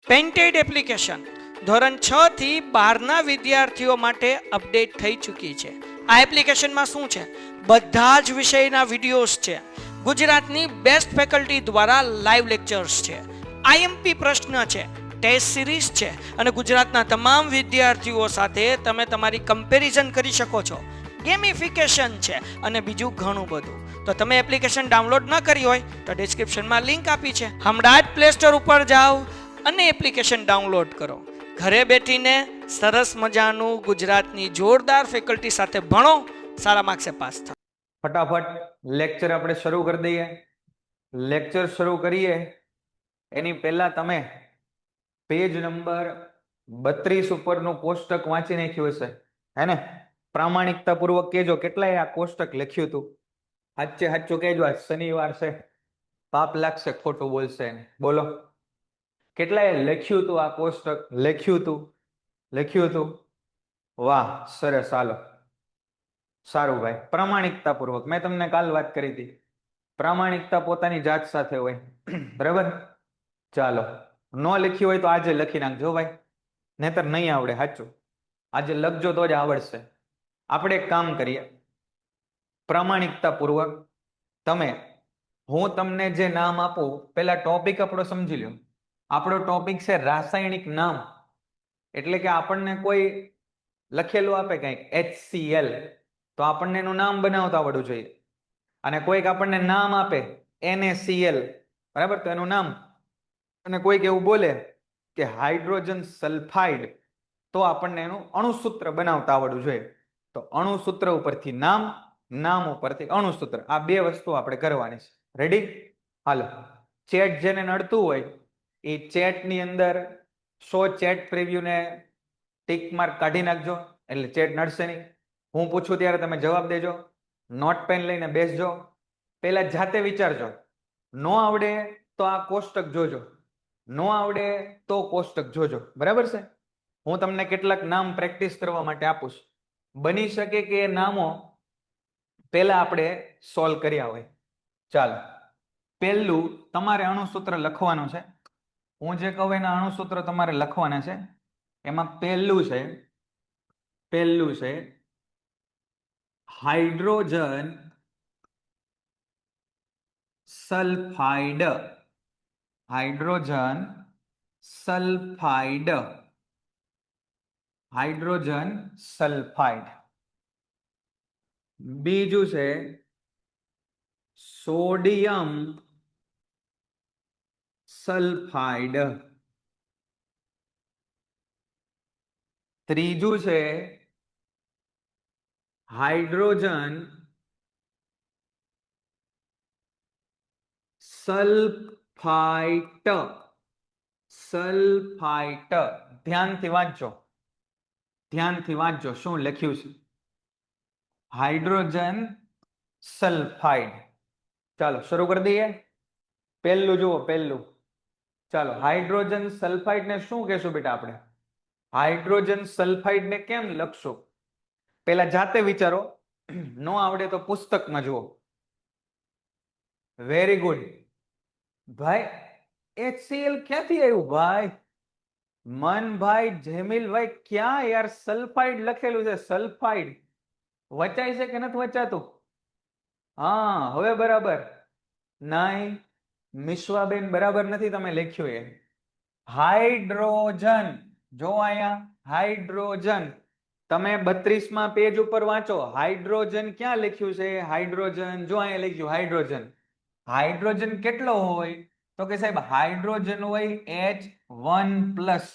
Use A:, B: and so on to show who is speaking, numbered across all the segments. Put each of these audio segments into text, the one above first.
A: Painted application ધોરણ 6 થી 12ના વિદ્યાર્થીઓ માટે અપડેટ થઈ ચૂકી છે. આ એપ્લિકેશનમાં શું છે? બધા જ વિષયના વિડીયોઝ છે. ગુજરાતની બેસ્ટ ફેકલ્ટી દ્વારા લાઈવ લેક્ચર્સ છે. આઈએમપી પ્રશ્ન છે, ટેસ્ટ સિરીઝ છે અને ગુજરાતના તમામ વિદ્યાર્થીઓ સાથે તમે તમારી કમ્પેરિઝન કરી શકો છો. ગેમિફિકેશન છે અને બીજું ઘણું બધું. તો તમે એપ્લિકેશન ડાઉનલોડ ન કરી હોય તો ડિસ્ક્રિપ્શનમાં લિંક આપી છે. હમણાં જ પ્લે સ્ટોર ઉપર જાઓ અને એપ્લિકેશન ડાઉનલોડ કરો. ઘરે બેઠીને સરસ મજાનું ગુજરાતની જોરદાર ફેકલ્ટી સાથે ભણો, સારા માર્ક્સે પાસ થાઓ.
B: ફટાફટ લેક્ચર આપણે શરૂ કરી દઈએ. લેક્ચર શરૂ કરીએ એની પહેલા તમે પેજ નંબર 32 ઉપરનું કોષ્ટક વાંચી નાખ્યું હશે, હે ને? પ્રામાણિકતા પૂર્વક કહેજો કેટલાય આ કોષ્ટક લખ્યું હતું. સાચે સાચું કહેજો. આજ શનિવાર છે, પાપ લાગશે ખોટું બોલશે એને. બોલો, કેટલાય લખ્યું હતું આ કોષ્ટક? લખ્યું હતું. વાહ, સરસ. હાલો, સારું ભાઈ. પ્રામાણિકતા પૂર્વક મેં તમને કાલ વાત કરી હતી. પ્રામાણિકતા પોતાની જાત સાથે હોય, બરાબર? ચાલો, ન લખ્યું હોય તો આજે લખી નાખજો ભાઈ, નહીતર નહીં આવડે. સાચું, આજે લખજો તો જ આવડશે. આપણે એક કામ કરીએ, પ્રામાણિકતા પૂર્વક હું તમને જે નામ આપું, પેલા ટોપિક આપણો સમજી લો. આપણો ટોપિક છે રાસાયણિક નામ. એટલે કે આપણને કોઈ લખેલું આપે કંઈક HCl, તો આપણને એનું નામ બનાવતા આવડવું જોઈએ. અને કોઈક આપણને નામ આપે NaCl, બરાબર? તો એનું નામ. અને કોઈક એવું બોલે કે હાઇડ્રોજન સલ્ફાઇડ, તો આપણને એનું અણુસૂત્ર બનાવતા આવડવું જોઈએ. તો અણુસૂત્ર ઉપરથી નામ, નામ ઉપરથી અણુસૂત્ર, આ બે વસ્તુ આપણે કરવાની છે. રેડી? હાલો, ચેટ જેને નડતું હોય એ ચેટની અંદર 100 ચેટ પ્રિવ્યુને ટિક માર્ક કાઢી નાખજો, એટલે ચેટ નડશે નહીં. હું પૂછું ત્યારે તમે જવાબ દેજો. નોટ પેન લઈને બેસજો. પહેલા જાતે વિચારજો. નો આવડે તો આ કોષ્ટક જોજો, નો આવડે તો કોષ્ટક જોજો, બરાબર છે? હું તમને કેટલાક નામ પ્રેક્ટિસ કરવા માટે આપું છું. બની શકે કે એ નામો પહેલા આપણે સોલ્વ કર્યા હોય. ચાલો, પહેલું તમારે અણુસૂત્ર લખવાનું છે. હું જે કહું એના અણુસૂત્ર તમારે લખવાના છે. એમાં પહેલું છે હાઇડ્રોજન સલ્ફાઇડ. Hydrogen sulphide. બીજું છે સોડિયમ સલ્ફાઇડ. ત્રીજું છે હાઇડ્રોજન સલ્ફાઇટ. ધ્યાનથી વાંચજો શું લખ્યું છે. Hydrogen sulphide. ચાલો શરૂ કરી દઈએ. પહેલું જુઓ, પહેલું. ચાલો, હાઇડ્રોજન સલ્ફાઇડ ને શું કહેશું બેટા આપણે? હાઇડ્રોજન સલ્ફાઇડ ને કેમ લખશું? પહેલા જાતે વિચારો. નો આવડે તો પુસ્તકમાં જુઓ. વેરી ગુડ ભાઈ. HCl ક્યાંથી આવ્યું ભાઈ? મનભાઈ, જેમિલભાઈ, ક્યાં યાર સલ્ફાઇડ લખેલું છે? સલ્ફાઇડ વચાય છે કે નથી વચાતું? હા, હવે બરાબર. નહીં, મિશ્વાબેન, બરાબર નથી તમે લખ્યું એ. હાઇડ્રોજન, જો અહીંયા હાઇડ્રોજન. તમે 32માં પેજ ઉપર વાંચો. હાઇડ્રોજન ક્યાં લખ્યું છે? હાઇડ્રોજન જો અહીંયા લખ્યું હાઇડ્રોજન. હાઇડ્રોજન કેટલો હોય? તો કે સાહેબ હાઇડ્રોજન હોય H1+,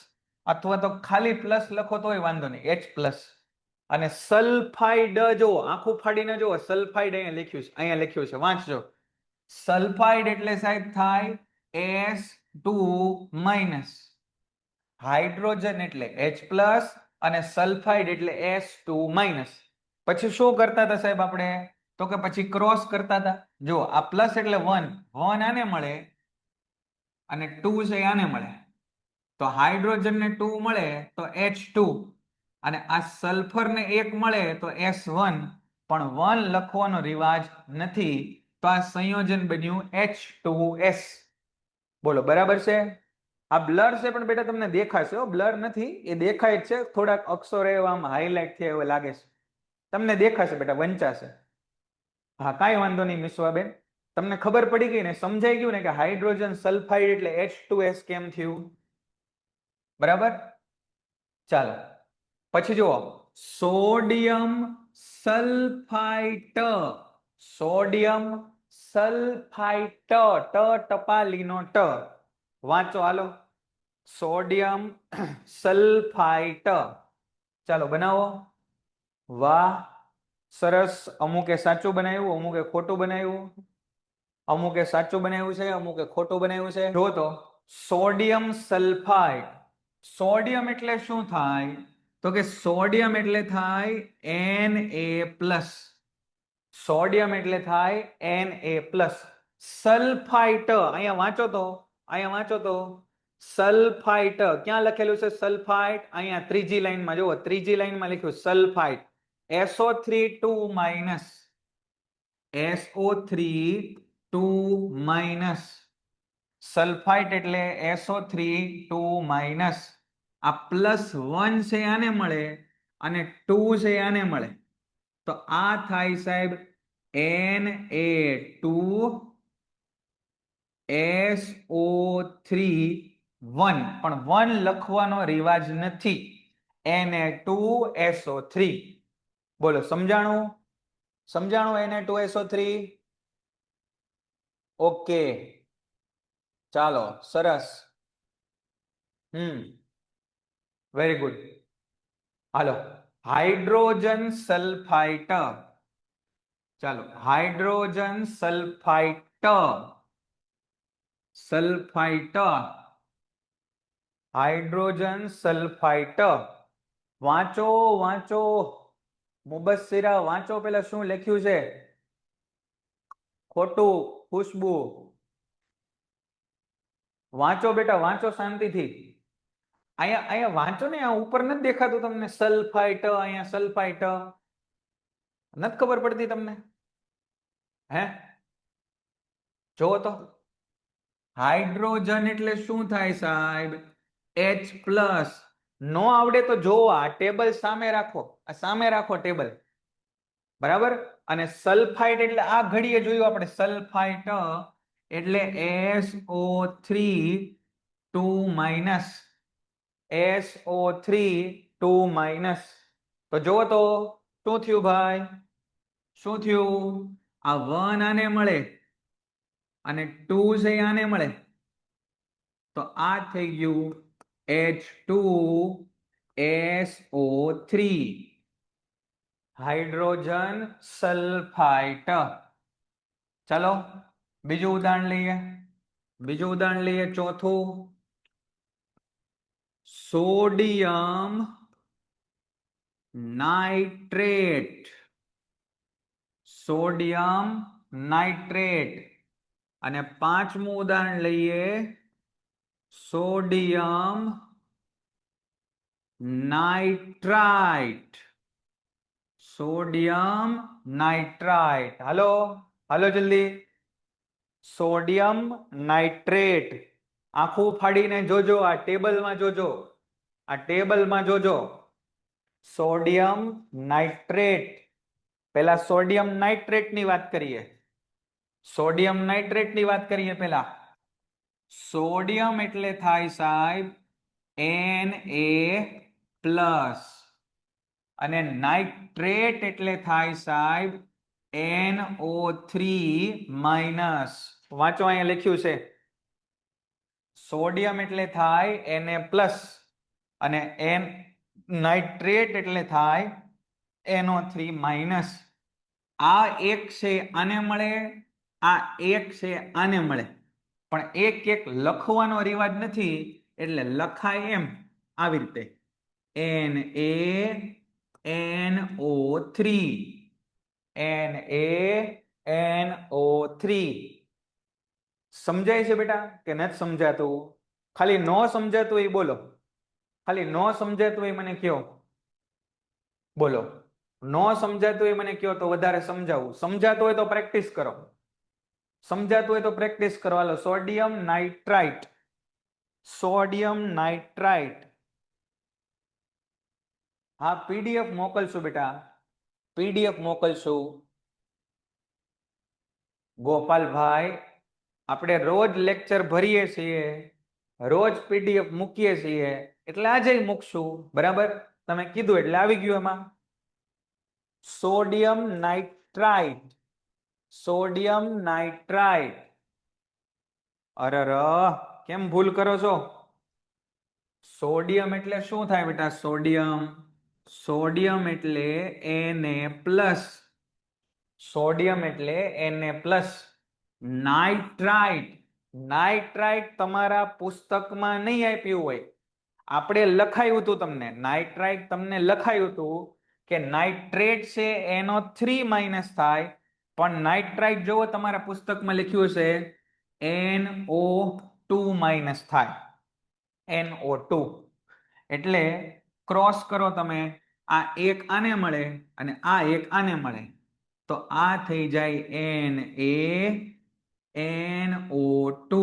B: અથવા તો ખાલી પ્લસ લખો તોય વાંધો નહીં, H+. અને સલ્ફાઇડ જો આખું ફાડીને જુઓ, સલ્ફાઇડ અહીંયા લખ્યું છે, વાંચજો. સલ્ફાઇડ એટલે સાહેબ થાય S2-. હાઇડ્રોજન એટલે H+ અને સલ્ફાઇડ એટલે S2-. પછી શું કરતા હતા સાહેબ આપણે? તો કે પછી ક્રોસ કરતા હતા. જો આ પ્લસ એટલે 1 આને મળે અને 2 છે આને મળે. તો હાઇડ્રોજન ને 2 મળે તો H2 અને આ સલ્ફર ને 1 મળે તો S1, પણ 1 લખવાનો રિવાજ નથી, તો આ સંયોજન બન્યું H2S. બોલો, બરાબર છે? આ બ્લર છે પણ બેટા તમને દેખાશે, બ્લર નથી, એ દેખાય જ છે, થોડાક અક્ષરો એવા આમ હાઇલાઇટ થયા એવું લાગે છે, તમને દેખાશે બેટા, વંચાશે. હા કાંઈ વાંધો નહીં મિસવાબેન, તમને ખબર પડી ગઈ ને, સમજાઈ ગયું ને કે હાઇડ્રોજન સલ્ફાઇડ એટલે H2S કેમ થયું, બરાબર. ચાલો પછી જુઓ, સોડિયમ સલ્ફાઇટ, સોડિયમ સલ્ફાઇટ, ટ ટપાલીનો ટ, વાંચો હાલો, સોડિયમ સલ્ફાઇટ. ચાલો બનાવો. વાહ સરસ, અમુકે સાચું બનાવ્યું, અમુકે ખોટું બનાવ્યું, અમુકે સાચું બનાવ્યું છે, અમુકે ખોટું બનાવ્યું છે. જો તો સોડિયમ સલ્ફાઇડ, સોડિયમ એટલે શું થાય, તો કે સોડિયમ એટલે થાય Na+, સોડિયમ એટલે થાય Na+. સલ્ફાઇટ અહીંયા વાંચો તો, અહીંયા વાંચો તો, સલ્ફાઇટ ક્યાં લખેલું છે, સલ્ફાઇટ અહીંયા ત્રીજી લાઈનમાં જુઓ, ત્રીજી લાઈનમાં લખ્યું સલ્ફાઇટ, SO3 2-, SO3 2-, સલ્ફાઇટ એટલે SO3 2-, આ +1 છે આને મળે અને 2 છે આને મળે, તો આ થાય સાહેબ Na2SO3 1, પણ 1 લખવાનો રિવાજ નથી, Na2SO3. બોલો સમજાણું, સમજાણું Na2SO3? ઓકે ચાલો સરસ, વેરી ગુડ. હાલો હાઇડ્રોજન સલ્ફાઇટ, ચાલો હાઇડ્રોજન સલ્ફાઇટ, સલ્ફાઇટ, હાઇડ્રોજન સલ્ફાઇટ. વાંચો વાંચો મુબસ્સિરા, વાંચો પેલા શું લખ્યું છે, ખોટું, ખુશ્બુ વાંચો બેટા, વાંચો શાંતિથી. અહીંયા અહીંયા વાંચો ને, આ ઉપર નથી દેખાતું તમને સલ્ફાઇટ, અહીંયા સલ્ફાઇટ નથી ખબર પડતી તમને, હે? જો તો હાઇડ્રોજન એટલે શું થાય સાહેબ, H+. નો આવડે તો જો આ ટેબલ સામે રાખો, આ સામે રાખો ટેબલ, બરાબર. અને સલ્ફાઇટ એટલે આ ઘડીએ જોયું આપણે, સલ્ફાઇટ એટલે SO3 2-, SO3 2-. તો જુઓ તો શું થયું ભાઈ, શું થયું, આ 1 આને મળે અને 2 છે આને મળે, તો આ થઈ ગયું H2SO3, હાઇડ્રોજન સલ્ફાઇટ. ચાલો બીજું ઉદાહરણ લઈએ, બીજું ઉદાહરણ લઈએ, ચોથું, સોડિયમ નાઇટ્રેટ, સોડિયમ નાઇટ્રેટ. અને પાંચમું ઉદાહરણ લઈએ, સોડિયમ નાઇટ્રાઇટ, સોડિયમ નાઇટ્રાઇટ. હાલો હાલો જલ્દી, સોડિયમ નાઇટ્રેટ. આખું ફાડીને જોજો, આ ટેબલમાં જોજો, આ ટેબલમાં જોજો, સોડિયમ નાઇટ્રેટ. પહેલા સોડિયમ નાઇટ્રેટ ની વાત કરીએ, સોડિયમ નાઇટ્રેટ ની વાત કરીએ. પહેલા સોડિયમ એટલે થાય સાહેબ Na+, અને નાઇટ્રેટ એટલે થાય સાહેબ NO3-. વાંચો અહીંયા લખ્યું છે, સોડિયમ એટલે થાય Na+, અને નાઇટ્રેટ એટલે થાય NO3-. આ એક છે આને મળે, આ એક છે આને મળે, પણ એક એક લખવાનો રિવાજ નથી, એટલે લખાય એમ આવી રીતે NaNO3, NaNO3. સમજાય છે બેટા કે નથી સમજાતું? ખાલી નો સમજાતું એ બોલો, ખાલી નો સમજાતું એ મને કયો, બોલો. નો સમજાતું એ મને કયો તો વધારે સમજાવું, સમજાતું હોય તો પ્રેક્ટિસ કરો, સમજાતું હોય તો પ્રેક્ટિસ કરો. હાલો સોડિયમ નાઇટ્રાઇટ, સોડિયમ નાઇટ્રાઇટ. હા, પીડીએફ મોકલશું બેટા, પીડીએફ મોકલશું. ગોપાલભાઈ, આપણે રોજ લેક્ચર ભરીએ છીએ, રોજ પીડીએફ મૂકીએ છીએ, એટલે આજે મૂકશું. બરાબર, તમે કીધું એટલે આવી ગયું એમાં. Sodium nitrite, sodium nitrite. અરે કેમ ભૂલ કરો છો? સોડિયમ એટલે શું થાય બેટા? સોડિયમ, સોડિયમ એટલે Na+. સોડિયમ એટલે Na+. નાઇટ્રાઇટ, નાઇટ્રાઇટ તમારા પુસ્તકમાં નહીં આપ્યું હોય, આપણે લખાયું હતું તમને. નાઇટ્રાઇટ તમને લખાયું હતું કે નાઇટ્રેટ છે NO3- થાય, પણ નાઇટ્રાઇટ જોવો તમારા પુસ્તકમાં લખ્યું છે NO2- થાય, NO2. એટલે ક્રોસ કરો તમે, આ એક આને મળે અને આ એક આને મળે, તો આ થઈ જાય NaNO2.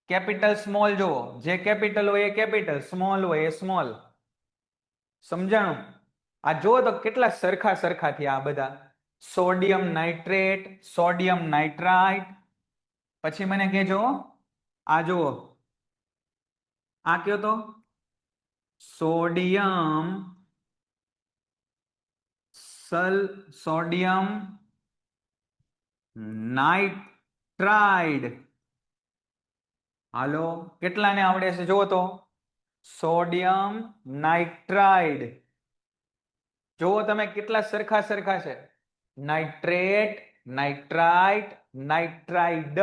B: કેપિટલ સ્મોલ જુઓ, જે કેપિટલ હોય એ કેપિટલ, સ્મોલ હોય એ સ્મોલ. સમજાણું? આ જુઓ તો કેટલા સરખા સરખા થયા આ બધા. Sodium nitrate, sodium nitrite. પછી મને કહેજો, આ જુઓ, આ કયો તો સોડિયમ સોડિયમ નાઇટ્રાઇડ. હાલો, કેટલાને આવડે છે જુઓ તો? Sodium nitride. જુઓ તમે કેટલા સરખા સરખા છે. Nitrate, nitrite, nitride,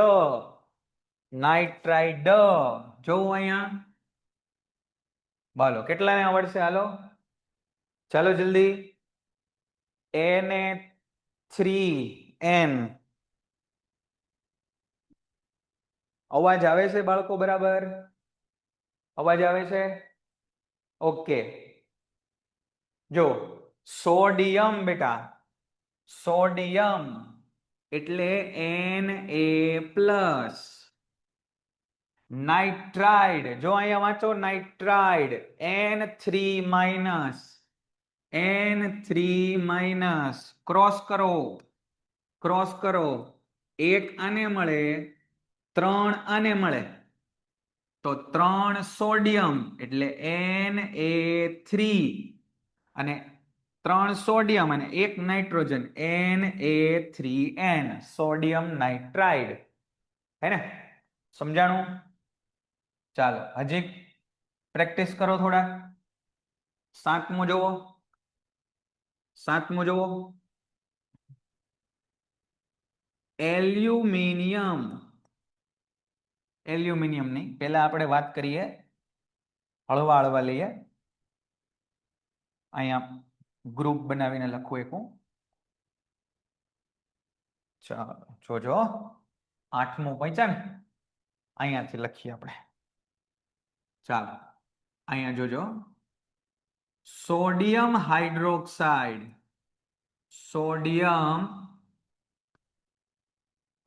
B: nitride. જોવો અહીંયા. બોલો કેટલાને આવડશે? હાલો ચાલો જલ્દી. Na3N. અવાજ આવે છે બાળકો? બરાબર અવાજ આવે છે? ઓકે. જો સોડિયમ બેટા, સોડિયમ એટલે Na+. નાઇટ્રાઇડ, જો અહીંયા વાંચો, નાઇટ્રાઇડ N3-, N3-. ક્રોસ કરો, ક્રોસ કરો. એક આને મળે, 3 આને મળે, તો 3 સોડિયમ એટલે Na3, અને 3 સોડિયમ અને 1 નાઇટ્રોજન Na3N, સોડિયમ નાઇટ્રાઇડ. હે ને? સમજાણું? ચાલો હજી પ્રેક્ટિસ કરો થોડા. 7મું જુઓ, 7મું જુઓ. એલ્યુમિનિયમ, એલ્યુમિનિયમ નહીં, પહેલા આપણે વાત કરીએ, હળવા હળવા લઈએ. અહીંયા ગ્રુપ બનાવીને લખું એક હું. ચાલો જોજો, 8મું પંચા ને, અહીંયાથી લખીએ આપણે. ચાલો અહીંયા જોજો. Sodium hydroxide, sodium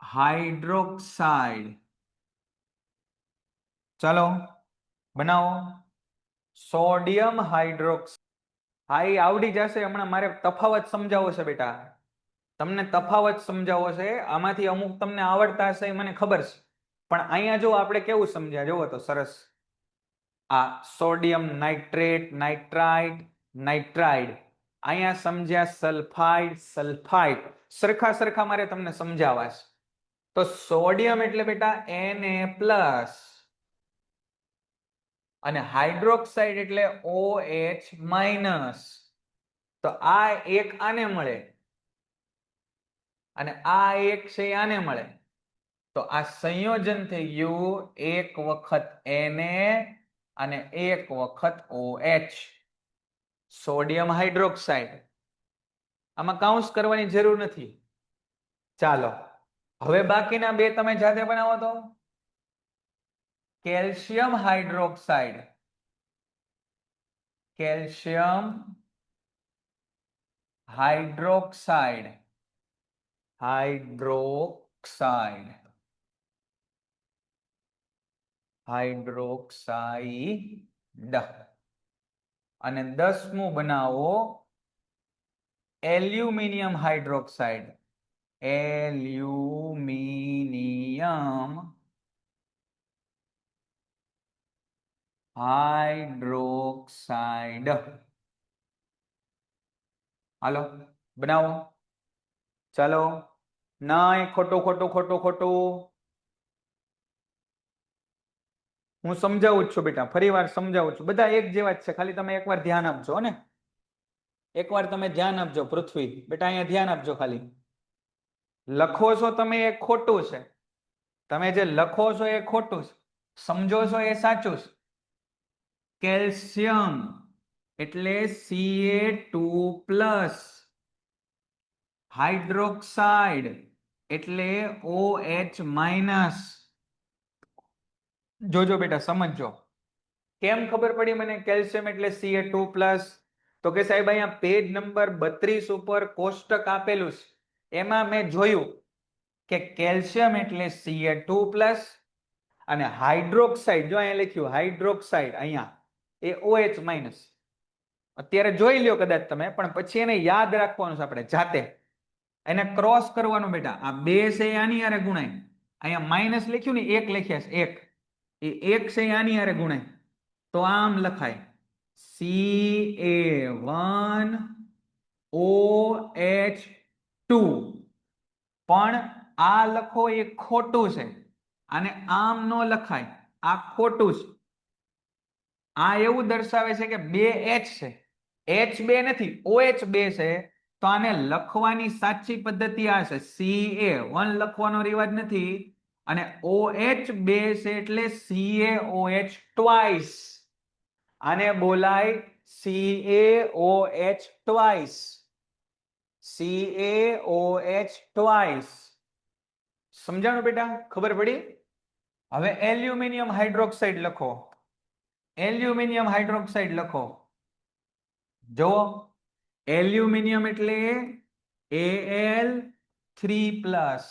B: hydroxide. ચાલો બનાવો. Sodium hydroxide. હા, એ આવડી જશે. હમણાં મારે તફાવત સમજાવવો છે બેટા, તમને તફાવત સમજાવવો છે. આમાંથી અમુક તમને આવડતા હશે એ મને ખબર છે, પણ અહીંયા જો આપણે કેવું સમજ્યા જોવો તો સરસ. આ સોડિયમ નાઇટ્રેટ, નાઇટ્રાઇટ, નાઇટ્રાઇડ. અહીંયા સમજ્યા સલ્ફાઇડ, સલ્ફાઇડ. સરખા સરખા મારે તમને સમજાવવા છે. તો સોડિયમ એટલે બેટા Na+, અને હાઇડ્રોક્સાઇડ એટલે OH-. તો આ એક આને મળે અને આ એક છે આને મળે, તો આ સંયોજન થઈ ગયું એક વખત Na અને એક વખત OH, સોડિયમ હાઇડ્રોક્સાઇડ. આમાં કાઉન્સ કરવાની જરૂર નથી. ચાલો હવે બાકીના બે તમે જાતે બનાવો તો. Calcium hydroxide, calcium hydroxide, hydroxide. Hydroxide. અને 10મું બનાવો એલ્યુમિનિયમ હાઇડ્રોક્સાઇડ. Aluminium hydroxide. હાલો બનાવો. ચાલો. નહીં, ખોટું ખોટું ખોટું ખોટું. હું સમજાવું જ છું બેટા, ફરી વાર સમજાવું છું. બધા એક જેવા જ છે, ખાલી તમે એકવાર ધ્યાન આપજો ને. એકવાર તમે ધ્યાન આપજો. પૃથ્વી બેટા અહીંયા ધ્યાન આપજો. ખાલી લખો છો તમે એ ખોટું છે. તમે જે લખો છો એ ખોટું છે, સમજો છો એ સાચું છે. કેલ્શિયમ એટલે Ca2+. હાઇડ્રોક્સાઇડ એટલે OH-. જોજો બેટા, સમજજો. કેમ ખબર પડી મને કેલ્શિયમ એટલે Ca2+? તો કે સાહેબ અહીંયા પેજ નંબર 32 ઉપર કોષ્ટક આપેલું છે, એમાં મેં જોયું કે કેલ્શિયમ એટલે Ca2+, અને હાઇડ્રોક્સાઇડ, જો અહીંયા લખ્યું હાઇડ્રોક્સાઇડ, અહીંયા એ OH-. અત્યારે જોઈ લ્યો કદાચ તમે, પણ પછી એને યાદ રાખવાનું છે આપણે જાતે. એને ક્રોસ કરવાનું બેટા. આ 2 છે આની હારે ગુણાય. અહીંયા માઇનસ લખ્યું ને, 1 લખ્યા છે, 1 એ 1 છે આની હારે ગુણાય, તો આમ લખાય Ca1OH2. પણ આ લખો એ ખોટું છે, અને આમ નો લખાય, આ ખોટું છે. આ એવું દર્શાવે છે કે 2 H છે, H2 નથી, OH2 છે. તો આને લખવાની સાચી પદ્ધતિ આ છે, Ca1 લખવાનો રિવાજ નથી, અને OH2 છે એટલે CaOH twice. આને બોલાય CaOH twice. CaOH twice. સમજાણું બેટા? ખબર પડી? હવે એલ્યુમિનિયમ હાઇડ્રોક્સાઇડ લખો. એલ્યુમિનિયમ હાઇડ્રોક્સાઇડ લખો. જો એલ્યુમિનિયમ એટલે Al3+.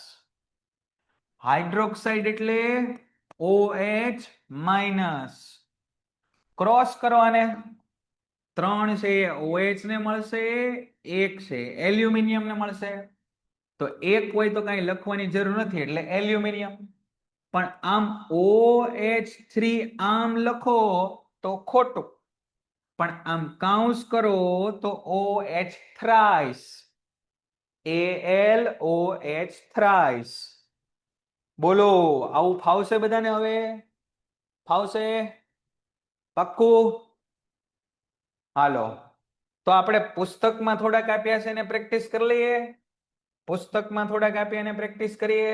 B: હાઇડ્રોક્સાઇડ એટલે OH-. ક્રોસ કરો આને. 3 છે OH ને મળશે, 1 છે એલ્યુમિનિયમ ને મળશે. તો 1 હોય તો કઈ લખવાની જરૂર નથી, એટલે એલ્યુમિનિયમ. પણ આમ OH3 આમ લખો તો ખોટું, પણ આમ કાઉન્સ કરો તો OH thrice. AlOH thrice. બોલો, આવું ફાવશે બધાને? હવે ફાવશે? પાક્કું? હાલો, તો આપણે પુસ્તકમાં થોડાક આપ્યા છે એને પ્રેક્ટિસ કરી લઈએ. પુસ્તકમાં થોડાક આપ્યા એને પ્રેક્ટિસ કરીએ.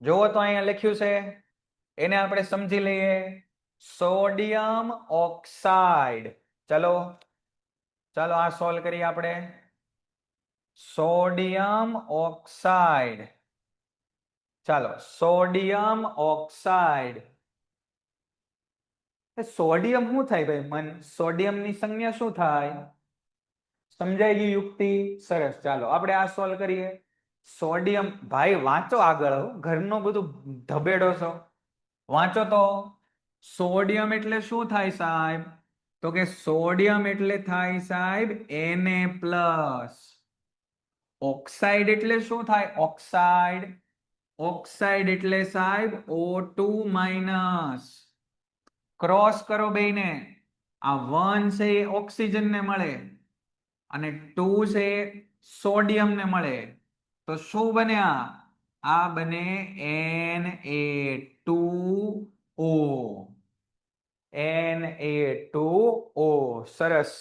B: જોવો તો અહીંયા લખ્યું છે, એને આપણે સમજી લઈએ. Sodium oxide. ચલો ચાલો આ સોલ્વ કરીએ આપણે. Sodium oxide. ચાલો, સોડિયમ ઓક્સાઇડ. સોડિયમ શું થાય ભાઈ મન? સોડિયમની સંજ્ઞા શું થાય? સમજાઈ ગઈ યુક્તિ? સરસ. ચાલો આપણે આ સોલ્વ કરીએ. સોડિયમ, ભાઈ વાંચો આગળ, ઘરનો બધું ધબેડો છો, વાંચો તો. સોડિયમ એટલે શું થાય સાહેબ? તો કે સોડિયમ એટલે થાય સાહેબ Na+. ઓક્સાઇડ એટલે શું થાય? ઓક્સાઇડ. ઓક્સાઇડ એટલે સાહેબ O2-. ક્રોસ કરો બેયને. આ 1 છે એ ઓક્સિજન ને મળે, અને 2 છે સોડિયમ ને મળે. તો શું બન્યા? આ બને Na2O. Na2O. સરસ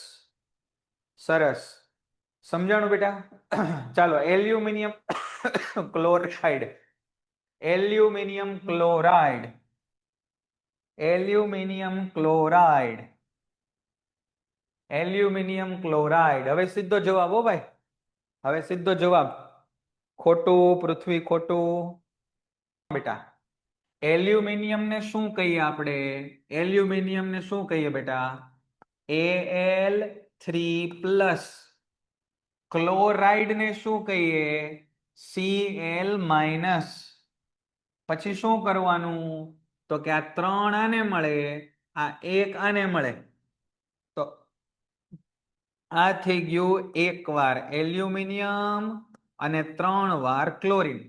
B: સરસ. સમજાણું બેટા? ચાલો aluminium chloride. Aluminium chloride. Aluminium chloride. Aluminium chloride. હવે સીધો જવાબ હો ભાઈ, હવે સીધો જવાબ. ખોટું પૃથ્વી, ખોટું બેટા. એલ્યુમિનિયમ ને શું કહીએ આપણે? એલ્યુમિનિયમ ને શું કહીએ બેટા? Al3+. ક્લોરાઇડ ને શું કહીએ? Cl-. પછી શું કરવાનું? તો કે આ 3 આને મળે, આ 1 આને મળે. તો આ થઈ ગયું 1 વાર એલ્યુમિનિયમ અને 3 વાર ક્લોરીન.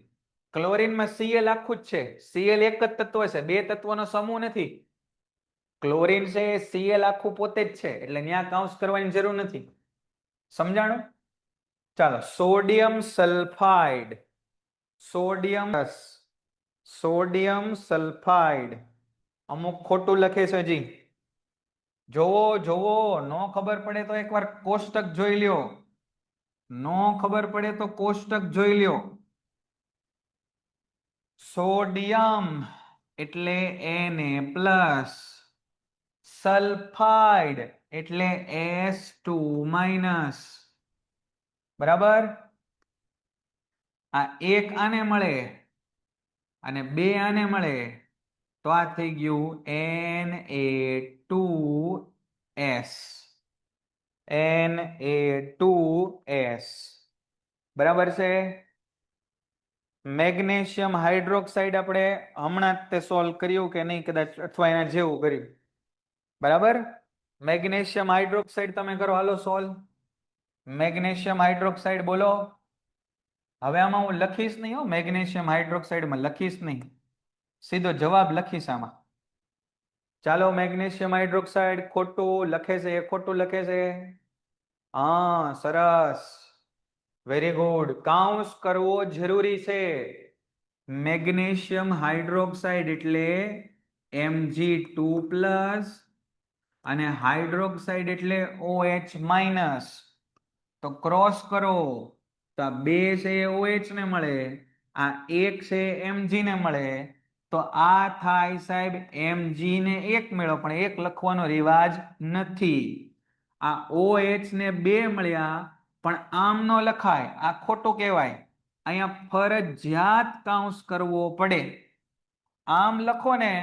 B: ક્લોરીનમાં Cl આખું જ છે. Cl એક જ તત્વ છે, બે તત્વનો સમૂહ નથી. ક્લોરીન છે એ Cl આખું પોતે જ છે, એટલે ત્યાં કાઉન્સ કરવાની જરૂર નથી. સમજાણું? ચાલો, સોડિયમ સલ્ફાઇડ. Sodium sulphide. અમુક ખોટું લખે છે હજી. જોવો નો ખબર પડે તો એકવાર કોષ્ટક જોઈ લ્યો. નો ખબર પડે તો કોષ્ટક જોઈ લ્યો. સોડિયમ એટલે Na+, સલ્ફાઇડ એટલે S2-. બરાબર? આ 1 આને મળે અને 2 આને મળે, તો આ થઈ ગયું Na2S. Na2S. બરાબર છે? મેગ્નેશિયમ હાઇડ્રોક્સાઇડ આપણે હમણાં જ તે સોલ્વ કર્યું કે નહીં કદાચ, અથવા એના જેવું કર્યું. બરાબર? મેગ્નેશિયમ હાઇડ્રોક્સાઇડ તમે કરો, હાલો સોલ્વ. મેગ્નેશિયમ હાઇડ્રોક્સાઇડ બોલો. હવે આમાં હું લખીશ નહીં હો, મેગ્નેશિયમ હાઇડ્રોક્સાઇડમાં લખીશ નહીં, સીધો જવાબ લખીશ આમાં. ચાલો, મેગ્નેશિયમ હાઇડ્રોક્સાઇડ ખોટું લખે છે, એ ખોટું લખે છે. હા, સરસ, વેરી ગુડ. કાઉન્સ કરવો જરૂરી છે. મેગ્નેશિયમ હાઇડ્રોક્સાઇડ એટલે Mg2+ અને હાઇડ્રોક્સાઇડ એટલે OH-. તો ક્રોસ કરો તો આ 2 છે એ OH ને મળે, આ 1 છે Mg ને મળે. તો આ થાય સાહેબ Mg ને 1 મળ્યો, પણ 1 લખવાનો રિવાજ નથી. આ OH ને 2 મળ્યા, પણ આમ નો લખાય, આ ખોટું કહેવાય. અહીંયા ફરજિયાત કાઉન્સ કરવો પડે. આમ લખો ને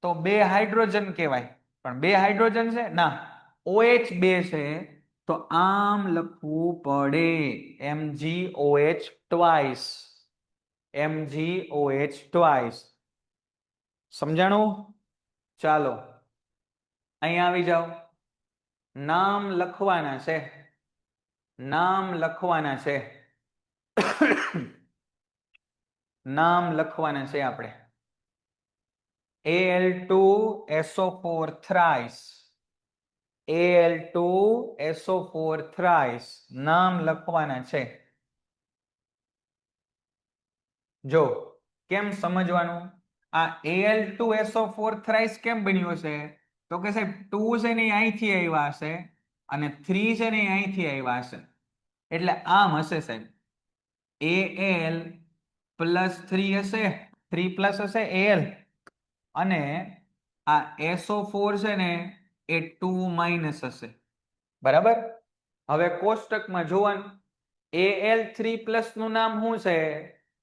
B: તો 2 હાઇડ્રોજન કહેવાય, પણ 2 હાઇડ્રોજન છે ના, OH 2 છે, તો આમ લખવું પડે MgOH twice. MgOH twice. સમજાણું? ચાલો, અહીંયા આવી જાઓ. નામ લખવાના છે. નામ લખવાના છે. નામ લખવાના છે આપણે. Al2SO4 thrice. Al2SO4 thrice. નામ લખવાના છે. જો કેમ સમજવાનું? આ Al2SO4 thrice કેમ બન્યું છે? તો કે સાહેબ 2 છે ને અહીંથી આવ્યા હશે અને 3 છે ને અહીંથી આવ્યા હશે, એટલે આમ હશે સાહેબ. Al+3 હશે, 3+ હશે Al, અને આ SO4 છે ને એ 2- હશે. બરાબર? હવે કોષ્ટકમાં જોવાનું, Al3+ નું નામ શું છે?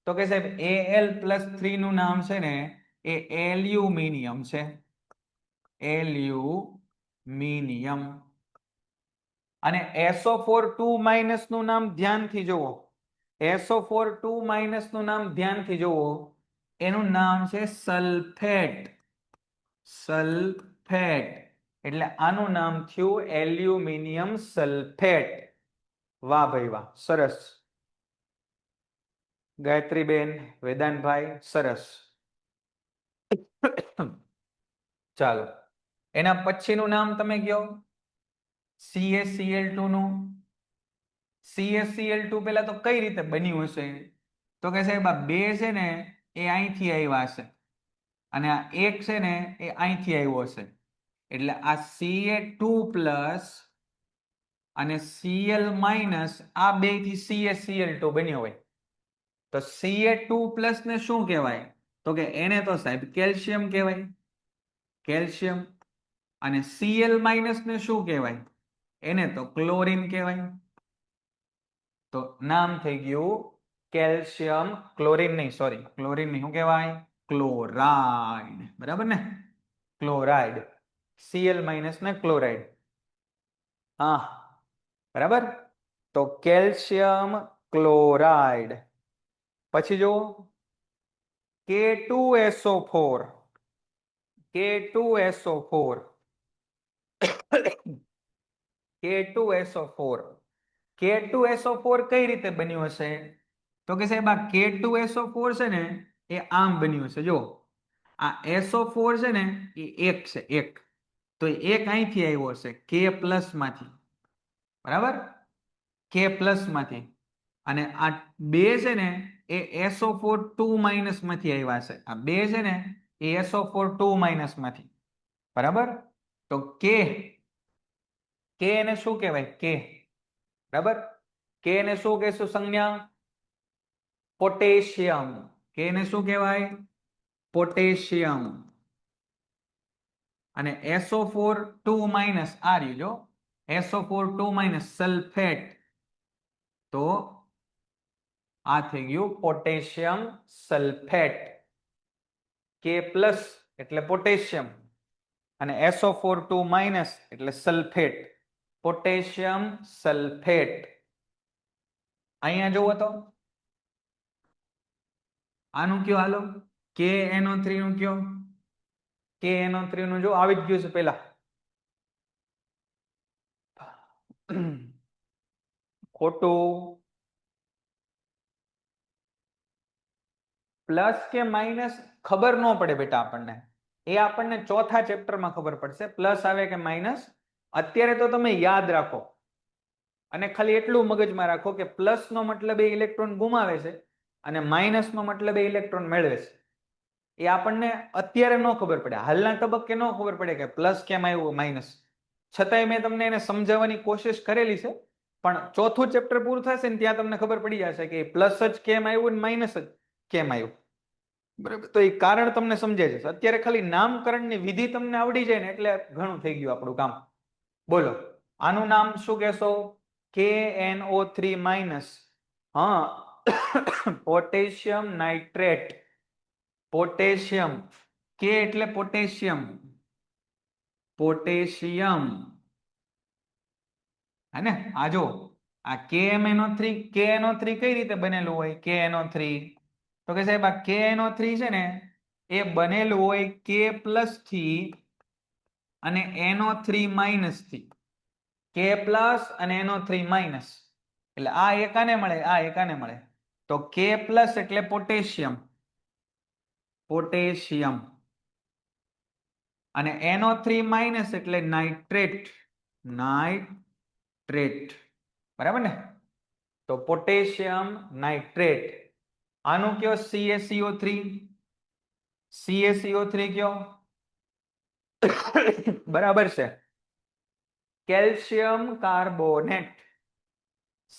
B: તો કે સાહેબ Al+3 નું નામ છે ને એ એલ્યુમિનિયમ છે. એલ્યુમિનિયમ. અને SO4 2- નું નામ ધ્યાનથી જુઓ. SO4 2- નું નામ ધ્યાનથી જુઓ. એનું નામ છે સલ્ફેટ. સલ્ફેટ. એટલે આનું નામ થયું એલ્યુમિનિયમ સલ્ફેટ. વાહ ભાઈ વાહ, સરસ. ગાયત્રીબેન, વેદાંતભાઈ, સરસ. ચાલો, એના પછીનું નામ તમે કયો. CaCl2 નું. CaCl2 પેલા તો કઈ રીતે બન્યું હશે? તો કે સાહેબ આ 2 છે ને એ અહીંથી આવ્યા હશે, અને આ 1 છે ને એ અહીંથી આવ્યો હશે, એટલે આ Ca2+ અને Cl- આ બે થી CaCl2 બન્યો હોય. તો Ca2+ ને શું કહેવાય? તો કે એને તો સાહેબ કેલ્શિયમ કહેવાય. કેલ્શિયમ. અને Cl- ને શું કહેવાય? એને તો ક્લોરીન કહેવાય. તો નામ થઈ ગયું કેલ્શિયમ ક્લોરીન નહીં, સોરી, ક્લોરીન નહીં, શું કહેવાય? ક્લોરાઇડ. બરાબર ને? ક્લોરાઇડ. Cl- ને ક્લોરાઇડ. હા, બરાબર. તો કેલ્શિયમ ક્લોરાઇડ. પછી જો K2SO4. K2SO4 K2SO4 K2SO4 કઈ રીતે બન્યું હશે? તો કે સાહેબ આ K2SO4 છે ને એ આમ બન્યું હશે. જો આ SO4 છે ને એ એક છે, એક. તો એક અહીંથી આવ્યો હશે K પ્લસ માંથી, બરાબર, K પ્લસ માંથી. અને આ બે છે ને એ SO4 2 માઇનસ માંથી આવ્યા છે. આ બે છે ને એ SO4 2 માઇનસ માંથી, બરાબર. તો K એને શું કહેવાય? K, બરાબર. K ને શું કહેશું સંજ્ઞા? પોટેશિયમ. K ને શું કહેવાય? પોટેશિયમ. અને SO4 2 માઇનસ આ રહ્યું જો, SO4 2 માઇનસ સલ્ફેટ. તો આ થઈ ગયું પોટેશિયમ સલ્ફેટ. K પ્લસ એટલે પોટેશિયમ અને SO4 2 માઇનસ એટલે સલ્ફેટ, પોટેશિયમ સલ્ફેટ. અહીંયા જુઓ તો આનું કયો હાલો, KNO3 નું કયો? KNO3 નું જો આવી જ ગયું છે પેલા. ખોટું. પ્લસ કે માઇનસ ખબર ન પડે બેટા આપણને, એ આપણને ચોથા ચેપ્ટરમાં ખબર પડશે પ્લસ આવે કે માઇનસ. અત્યારે તો તમે યાદ રાખો અને ખાલી એટલું મગજમાં રાખો કે પ્લસ નો મતલબ એ ઇલેક્ટ્રોન ગુમાવે છે અને માઇનસ નો મતલબ એ ઇલેક્ટ્રોન મેળવે છે. એ આપણને અત્યારે ન ખબર પડે, હાલના તબક્કે ન ખબર પડે કે પ્લસ કેમ આવ્યું માઇનસ. છતાંય મેં તમને એને સમજાવવાની કોશિશ કરેલી છે, પણ ચોથું ચેપ્ટર પૂરું થશે ને ત્યાં તમને ખબર પડી જશે કે પ્લસ જ કેમ આવ્યું ને માઇનસ જ કેમ આવ્યું, બરાબર. તો એ કારણ તમને સમજાય જશે. અત્યારે ખાલી નામકરણની વિધિ તમને આવડી જાય ને એટલે ઘણું થઈ ગયું આપણું કામ. બોલો આનું નામ શું કહેશો? KNO3 minus. હા, પોટેશિયમ નાઇટ્રેટ. પોટેશિયમ, K એટલે પોટેશિયમ, પોટેશિયમ. હે ને? આ જો આ KNO3 કઈ રીતે બનેલું હોય? KNO3 તો કે સાહેબ આ KNO3 છે ને એ બનેલું હોય K પ્લસ થી અને NO3 માઇનસ થી. K પ્લસ અને NO3 માઇનસ એટલે આ એકાને મળે, આ એકાને મળે. તો K પ્લસ એટલે પોટેશિયમ, પોટેશિયમ. અને NO3 માઇનસ એટલે નાઇટ્રેટ, નાઇટ્રેટ, બરાબર ને? તો પોટેશિયમ નાઇટ્રેટ. આનું કયો? CaCO3, CaCO3 કયો? બરાબર છે. Calcium carbonate,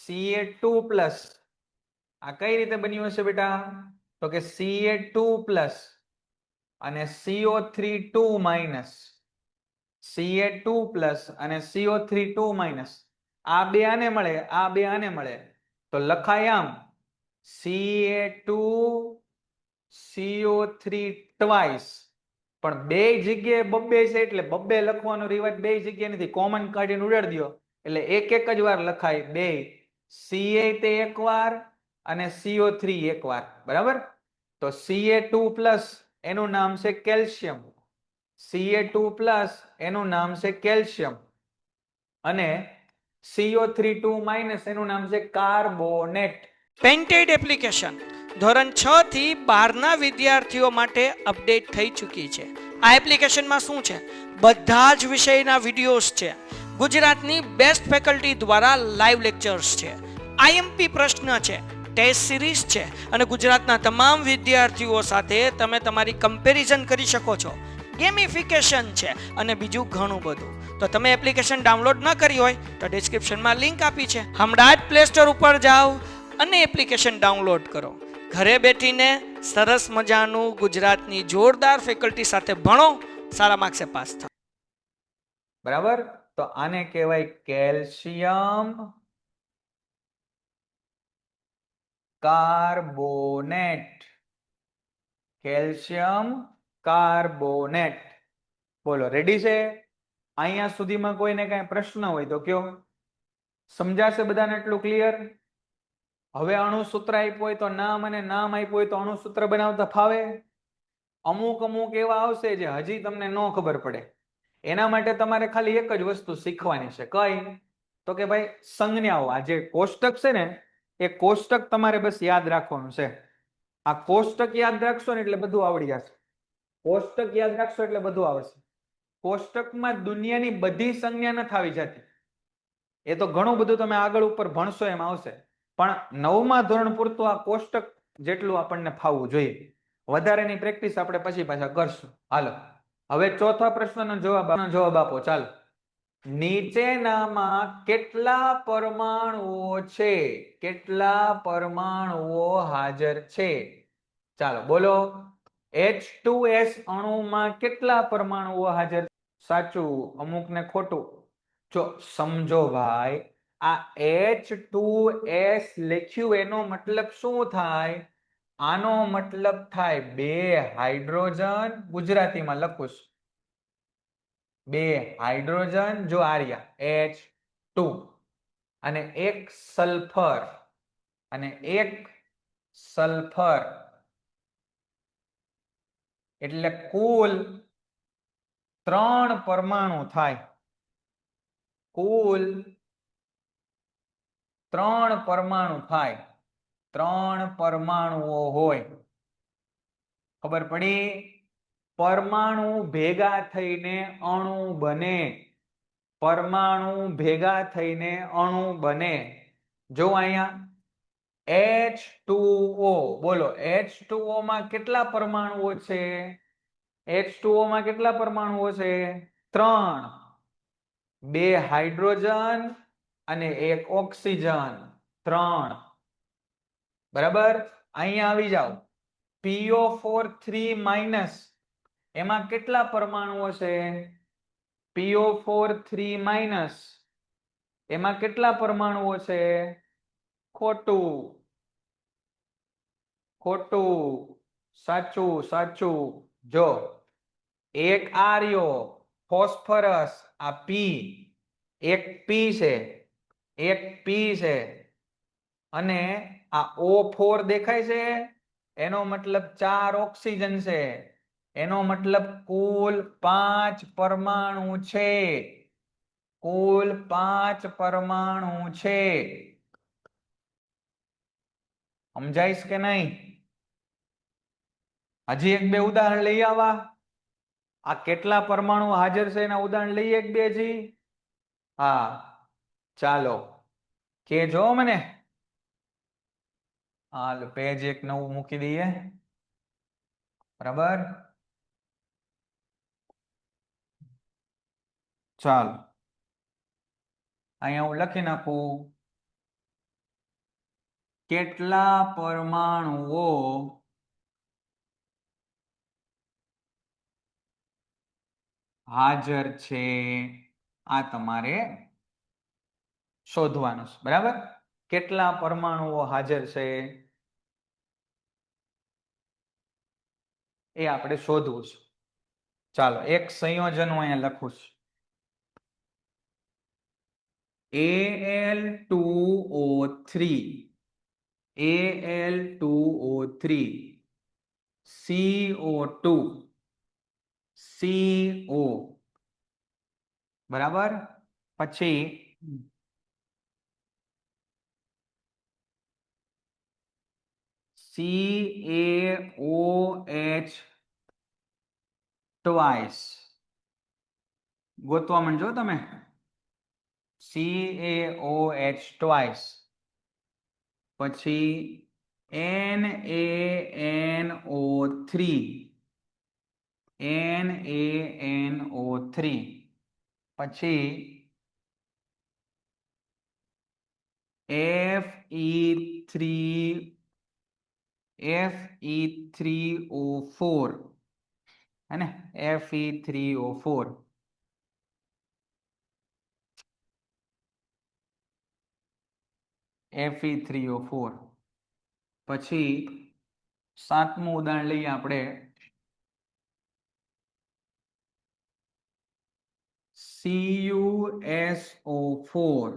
B: Ca2 plus. આ કઈ રીતે બન્યું હશે બેટા? તો કે Ca2 પ્લસ અને CO3 2 માઇનસ, Ca2 પ્લસ અને CO3 2 માઇનસ. આ બે આને મળે, આ બે આને મળે તો લખાય આમ Ca2 CO3 ટ્વાઇસ. પણ બે જગ્યાએ બબ્બે છે એટલે બબ્બે લખવાનો રિવાજ બે જગ્યાએ નથી, કોમન કાઢીને ઉડાડી દો એટલે એક એક જ વાર લખાય બે. Ca તે એક વાર અને CO3 એક વાર, બરાબર. તો Ca2 પ્લસ એનું નામ છે કેલ્શિયમ, Ca2 પ્લસ એનું નામ છે કેલ્શિયમ અને CO3 2 માઇનસ એનું નામ છે કાર્બોનેટ.
A: પેન્ટેડ એપ્લિકેશન ધોરણ 6 થી 12ના વિદ્યાર્થીઓ માટે અપડેટ થઈ ચૂકી છે. આ એપ્લિકેશનમાં શું છે? બધા જ વિષયના વિડીયોઝ છે. ગુજરાતની બેસ્ટ ફેકલ્ટી દ્વારા લાઈવ લેક્ચર્સ છે, આઈએમપી પ્રશ્ન છે, ટેસ્ટ સિરીઝ છે અને ગુજરાતના તમામ વિદ્યાર્થીઓ સાથે તમે તમારી કમ્પેરિઝન કરી શકો છો. ગેમિફિકેશન છે અને બીજું ઘણું બધું. તો તમે એપ્લિકેશન ડાઉનલોડ ન કરી હોય તો ડિસ્ક્રિપ્શનમાં લિંક આપી છે, હમણાં જ પ્લે સ્ટોર ઉપર જાઓ અને એપ્લિકેશન ડાઉનલોડ કરો. ઘરે બેઠીને સરસ મજાનું ગુજરાતની જોરદાર ફેકલ્ટી સાથે ભણો, સારા માર્ક્સે પાસ થાઓ.
B: બરાબર. તો આને કહેવાય કેલ્શિયમ કાર્બોનેટ, કેલ્શિયમ કાર્બોનેટ. બોલો રેડી છે? અહીંયા સુધીમાં કોઈને કઈ પ્રશ્ન હોય તો કયો. સમજાશે બધાને એટલું ક્લિયર? હવે અણુસૂત્ર આપ્યું હોય તો નામ અને નામ આપ્યું હોય તો અણુસૂત્ર બનાવતા ફાવે? અમુક અમુક એવા આવશે જે હજી તમને ન ખબર પડે. એના માટે તમારે ખાલી એક જ વસ્તુ શીખવાની છે. કઈ? તો કે ભાઈ સંજ્ઞાઓ, આ જે કોષ્ટક છે ને એ કોષ્ટક તમારે બસ યાદ રાખવાનું છે. આ કોષ્ટક યાદ રાખશો ને એટલે બધું આવડી જશે. કોષ્ટક યાદ રાખશો એટલે બધું આવડશે. કોષ્ટકમાં દુનિયાની બધી સંજ્ઞા નથી આવી જતી. એ તો ઘણું બધું તમે આગળ ઉપર ભણશો એમ આવશે, પણ 9મા ધોરણ પૂરતું આ કોષ્ટક જેટલું આપણને ફાવવું જોઈએ. વધારેની પ્રેક્ટિસ આપણે પછી પાછા કરશું. હાલો, હવે ચોથા પ્રશ્નનો જવાબ આપો. ચાલો, નીચેનામાં કેટલા પરમાણુઓ છે? કેટલા પરમાણુઓ હાજર છે? ચાલો બોલો. H2S અણુમાં કેટલા પરમાણુઓ હાજર? સાચું, અમુક ને ખોટું. જો સમજો ભાઈ, આ H2S લખ્યું એનો મતલબ શું થાય? આનો મતલબ થાય 2 હાઇડ્રોજન. ગુજરાતીમાં લખું છું, 2 હાઇડ્રોજન, જો આર્યા H2, અને 1 સલ્ફર, અને 1 સલ્ફર, એટલે કુલ 3 પરમાણુ થાય. કુલ 3 પરમાણુ થાય. 3 પરમાણુઓ હોય. ખબર પડી? પરમાણુ ભેગા થઈને અણુ બને. પરમાણુ ભેગા થઈને અણુ બને. જો અહીંયા H2O, બોલો H2O માં કેટલા પરમાણુઓ છે? H2O માં કેટલા પરમાણુઓ છે? 3. 2 હાઇડ્રોજન અને 1 ઓક્સિજન. 3. બરાબર? અહીંયા આવી જાઓ. PO4 3- એમાં કેટલા પરમાણુઓ છે? PO4 3- એમાં કેટલા પરમાણુઓ છે? ખોટું, ખોટું. સાચું, સાચું. જો એક આ રહ્યો ફોસ્ફરસ, આ P, એક P છે, એક P છે, અને આ O4 દેખાય છે, એનો મતલબ 4 ઓક્સિજન છે. એનો મતલબ કુલ 5 પરમાણુ છે. કુલ 5 પરમાણુ છે. સમજાઈશ કે નહીં? હજી 1-2 ઉદાહરણ લઈ આવા. આ કેટલા પરમાણુ હાજર છે એના ઉદાહરણ લઈએ 1-2 હજી. હા, ચાલો કેજો મને. હાલ, પેજ 1 નવું મૂકી દઈએ. બરાબર, ચાલો અહીંયા હું લખી નાખું, કેટલા પરમાણુઓ હાજર છે, આ તમારે શોધવાનું છે. બરાબર, કેટલા પરમાણુઓ હાજર છે એ આપણે શોધવું છે. ચાલો, એક સંયોજન હું અહીંયા લખું છું, Al2O3, Al2O3, CO2, CO. બરાબર, પછી CaOH ટ્વાઇસ. ગોતવા માંડજો તમે. CaOH twice. પછી NaNO3, NaNO3. પછી Fe3O4, है ना, Fe3O4. Fe3O4. પછી 7મું ઉદાહરણ લઈએ આપણે, CuSO4.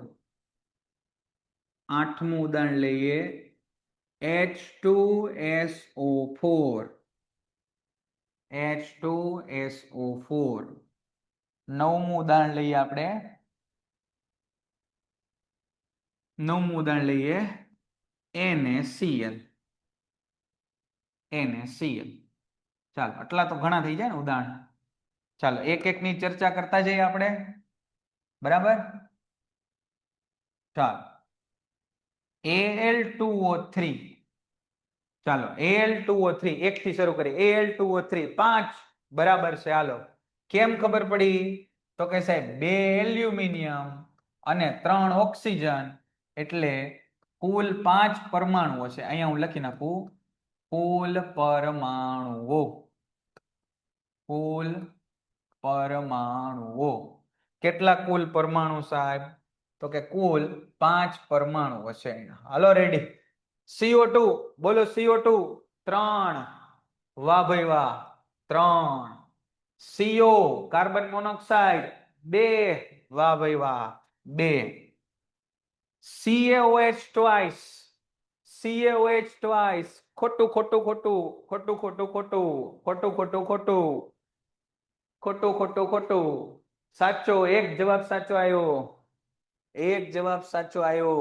B: 8મું ઉદાહરણ લઈએ, H2SO4. H2SO4. નવમું ઉદાહરણ લઈએ આપણે. નવમું ઉદાહરણ લઈએ NaCl. NaCl. ચાલો આટલા તો ઘણા થઈ જાય ને ઉદાહરણ. ચાલો એક એક ની ચર્ચા કરતા જઈએ આપણે. બરાબર. ચાલો Al2O3. ચાલો Al2O3 એક થી શરૂ કરીએ. Al2O3 5 બરાબર છે. હાલો કેમ ખબર પડી? તો કે સાહેબ 2 એલ્યુમિનિયમ અને 3 ઓક્સિજન એટલે કુલ 5 પરમાણુઓ છે. અહીંયા હું લખી નાખું કુલ પરમાણુઓ. કુલ પરમાણુઓ કેટલા કુલ પરમાણુ સાહેબ? તો કે કુલ 5 પરમાણુઓ છે. હાલો રેડી. CO2 બોલો CO2 3. વાહ ભાઈ વાહ 3. CO carbon monoxide 2. વાહ ભાઈ વાહ 2. CaOH twice. CaOH twice. ખોટું ખોટું ખોટું ખોટું ખોટું ખોટું ખોટું ખોટું ખોટું ખોટું ખોટું ખોટું સાચો. એક જવાબ સાચો આવ્યો. એક જવાબ સાચો આવ્યો.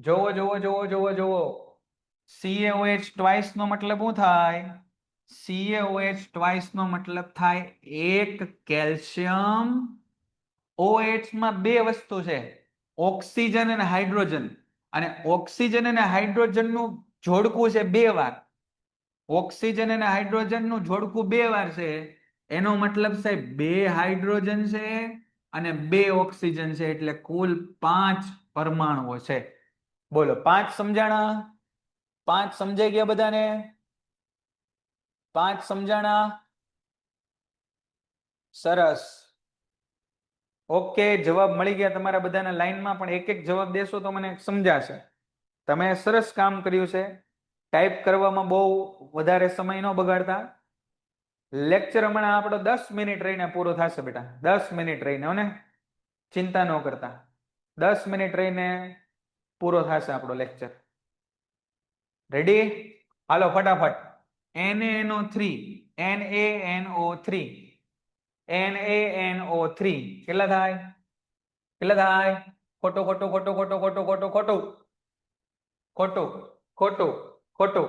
B: જોવો જોવો જોવો જોવો જોવો. CaOH twice નો મતલબ શું થાય? CaOH twice નો મતલબ થાય એક કેલ્શિયમ. OH માં બે વસ્તુ છે ઓક્સિજન અને હાઇડ્રોજન. અને ઓક્સિજન અને હાઇડ્રોજન નું જોડકું છે 2 વાર. ઓક્સિજન અને હાઇડ્રોજન નું જોડકું 2 વાર છે. એનો મતલબ સાહેબ 2 હાઇડ્રોજન છે અને 2 ઓક્સિજન છે એટલે કુલ 5 પરમાણુઓ છે. બોલો 5 સમજાણા? 5 સમજાઈ ગયા બધાને? 5 સમજાણા? સરસ. ઓકે જવાબ મળી ગયા તમારા બધાના લાઈનમાં. પણ એક એક જવાબ દેશો તો મને સમજાશે. તમે સરસ કામ કર્યું છે. ટાઈપ કરવામાં બહુ વધારે સમય ન બગાડતા. લેક્ચર હમણાં આપણો 10 મિનિટ રહીને પૂરો થશે બેટા. 10 મિનિટ રહીને અને ચિંતા ન કરતા. 10 મિનિટ રહીને પૂરો થશે આપણો લેક્ચર. રેડી? હાલો ફટાફટ. NaNO3 NaNO3 NaNO3 કેટલા થાય? કેટલા થાય? ખોટું ખોટું ખોટું ખોટું ખોટું ખોટું ખોટું ખોટું ખોટું ખોટું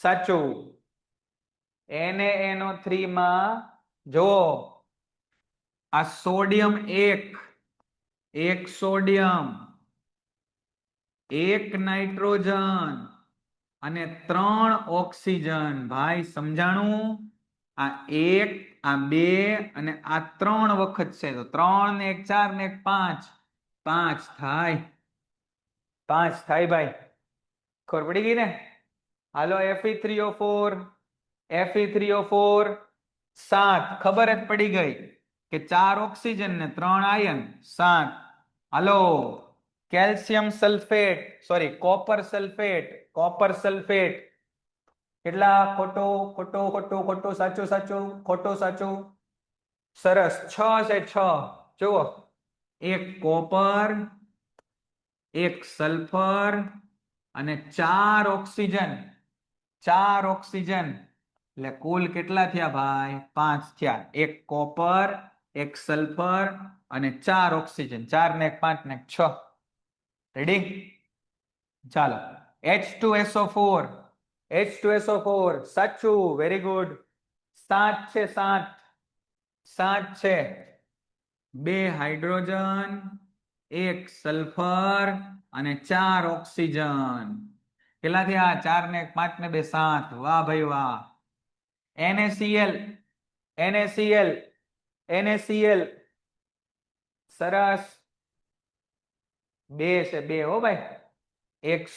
B: સાચું. NaNO3 માં જો આ સોડિયમ 1 સોડિયમ 1 નાઇટ્રોજન અને 3 ઓક્સિજન. ભાઈ સમજાણું? આ 1 આ 2 અને આ 3 વખત છે તો 3 ને 1 4 ને 1 5 5 થાય. 5 થાય ભાઈ. ખબર પડી ગઈ ને? હાલો Fe3O4 Fe3O4 7. ખબર જ પડી ગઈ કે 4 ઓક્સિજન ને 3 આયન 7. હાલો calcium sulphate sorry copper sulphate કેટલા? ખોટું ખોટું ખોટું ખોટું સાચું સાચું ખોટું સાચું. સરસ 6 છે 6. જુઓ 1 કોપર 1 સલ્ફર અને 4 ઓક્સિજન. 4 ઓક્સિજન એટલે કુલ કેટલા થયા ભાઈ? 5 થયા. 1 કોપર 1 સલ્ફર અને 4 ઓક્સિજન. 4 ને 1 5 ને 1 6. રેડી? ચાલો H2SO4 H2SO4 સાચું. Very good. 7 છે 7 છે. 2 હાઇડ્રોજન 1 સલ્ફર અને 4 ઓક્સિજન. કેટલા થયા? 4 ને 1 5 ને 2 7. વાહ ભાઈ વાહ. NaCl સરસ. 2 છે 2 હો ભાઈ. 1